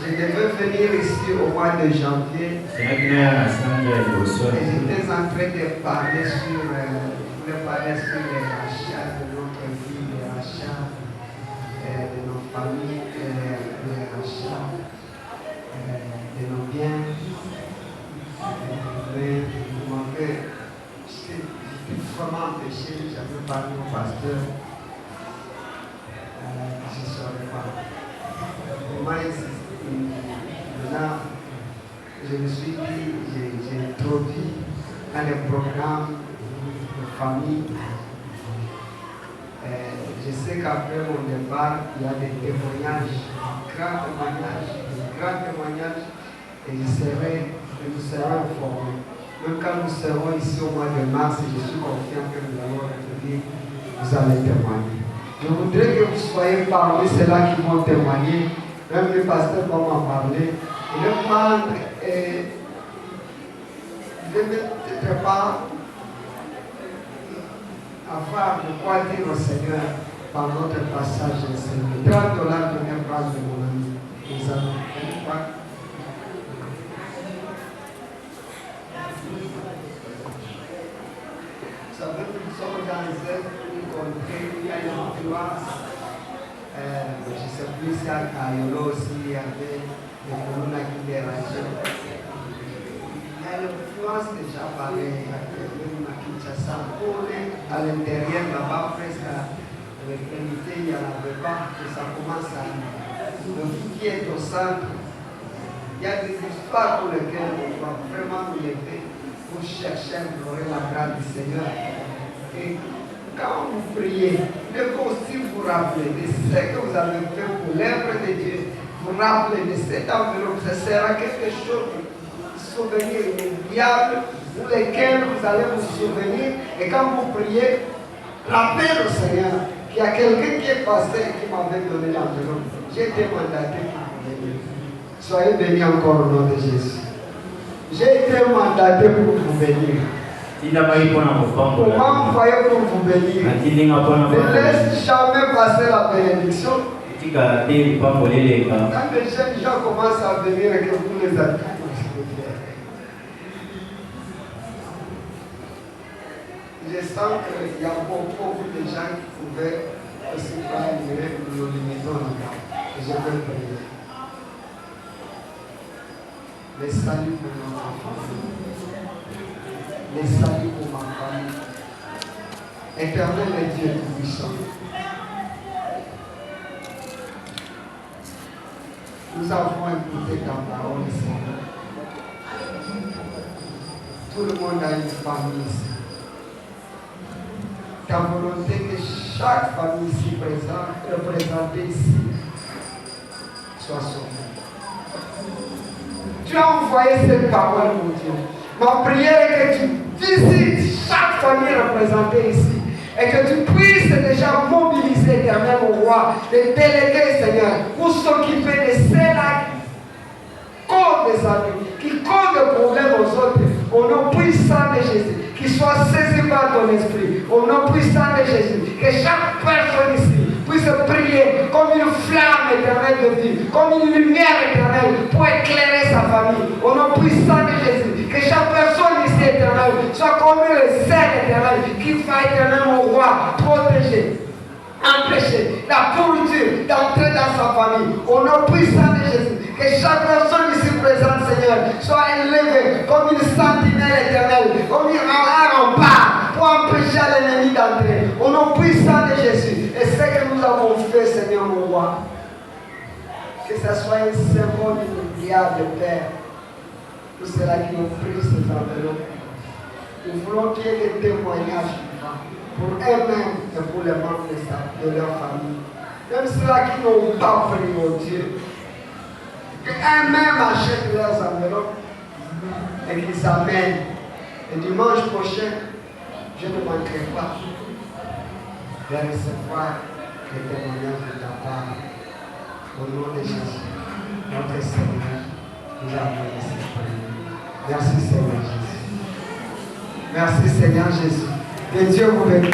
Je devais venir ici au mois de janvier. J'étais en train de parler sur les achats de notre vie, les achats de nos familles, les achats de nos biens. Mais j'étais vraiment empêché, j'avais parlé au pasteur. Je ne saurais pas. Maintenant, je me suis dit, j'ai introduit dans les programmes de famille. Je sais qu'après mon départ, il y a des témoignages, grands témoignages, et nous serons informés. Même quand nous serons ici au mois de mars, je suis confiant que nous allons retenir, vous allez témoigner. Je voudrais que vous soyez parmi ceux-là qui vont témoigner. Même le pasteur va m'en parler. Et le prendre ne peut-être pas avoir de quoi dire au Seigneur par notre passage enseigné. $30 de prendre de mon ami. Nous allons faire. Vous savez que nous sommes dans les œuvres pour contrer, il y a une influence. Je ne sais plus si à Yolo aussi, il y avait des colonnes qui dérangeaient. Il y a l'influence déjà pareille, à Kinshasa. À l'intérieur, là-bas, presque à l'extrémité, il n'y en avait pas, que ça commence à. Le qui est au centre, il y a des histoires pour lesquelles on doit vraiment nous lever Vous cherchez à implorer la grâce du Seigneur. Et quand vous priez, devez aussi vous rappeler de ce que vous avez fait pour l'œuvre de Dieu. Vous rappelez de cette enveloppe. Ce sera quelque chose de souvenir inoubliable pour lesquels vous allez vous souvenir. Et quand vous priez, rappelez au Seigneur qu'il y a quelqu'un qui est passé et qui m'avait donné l'enveloppe. J'ai été mandaté pour vous bénir. Soyez bénis encore au nom de Jésus. J'ai été mandaté pour vous bénir. Comment voyez pour vous bénir? Ne laisse jamais passer la bénédiction. Quand les jeunes gens commencent à venir et que vous les attendez, je sens qu'il y a beaucoup de gens qui pouvaient aussi pas admirer nous limitons là-bas. Je vais prier. Les saluts pour nos enfants. Les saluts pour ma famille. Éternel et Dieu tout-puissant. Nous avons écouté ta parole, Seigneur. Tout le monde a une famille ici. Ta volonté que chaque famille ici représentée ici soit sauvée. Tu as envoyé cette parole, mon Dieu. Ma prière est que tu visites chaque famille représentée ici et que tu puisses déjà mobiliser, éternel mon roi, les délégués, Seigneur, pour s'occuper de ceux-là qui causent des amis, qui causent des problèmes aux autres, au nom puissant de Jésus, qui soient saisis par ton esprit, au nom puissant de Jésus, que chaque personne ici puisse prier comme une flamme éternelle de vie, comme une lumière éternelle pour éclairer sa famille, au nom puissant de Jésus, que chaque personne ici éternelle soit comme le sel éternel qui va éternellement au roi protéger, empêcher la pourriture d'entrer dans sa famille, au nom puissant de Jésus. Que chaque personne ici présente, Seigneur, soit élevée comme une sentinelle éternelle, comme un rempart pour empêcher l'ennemi d'entrer. Au nom puissant de Jésus. Et ce que nous avons fait, Seigneur mon roi, que ce soit un symbole inoubliable, Père, pour ceux-là qui ont pris cette enveloppe. Nous voulons qu'il y ait des témoignages pour eux-mêmes et pour les membres de leur famille. Même ceux-là qui n'ont pas pris, mon Dieu. Qu'eux-mêmes achètent leurs enveloppes et qu'ils amènent. Et dimanche prochain, je ne manquerai pas de recevoir les témoignages de ta part. Au nom de Jésus, notre Seigneur, nous avons laissé prier. Merci Seigneur Jésus. Merci Seigneur Jésus. Que Dieu vous bénisse.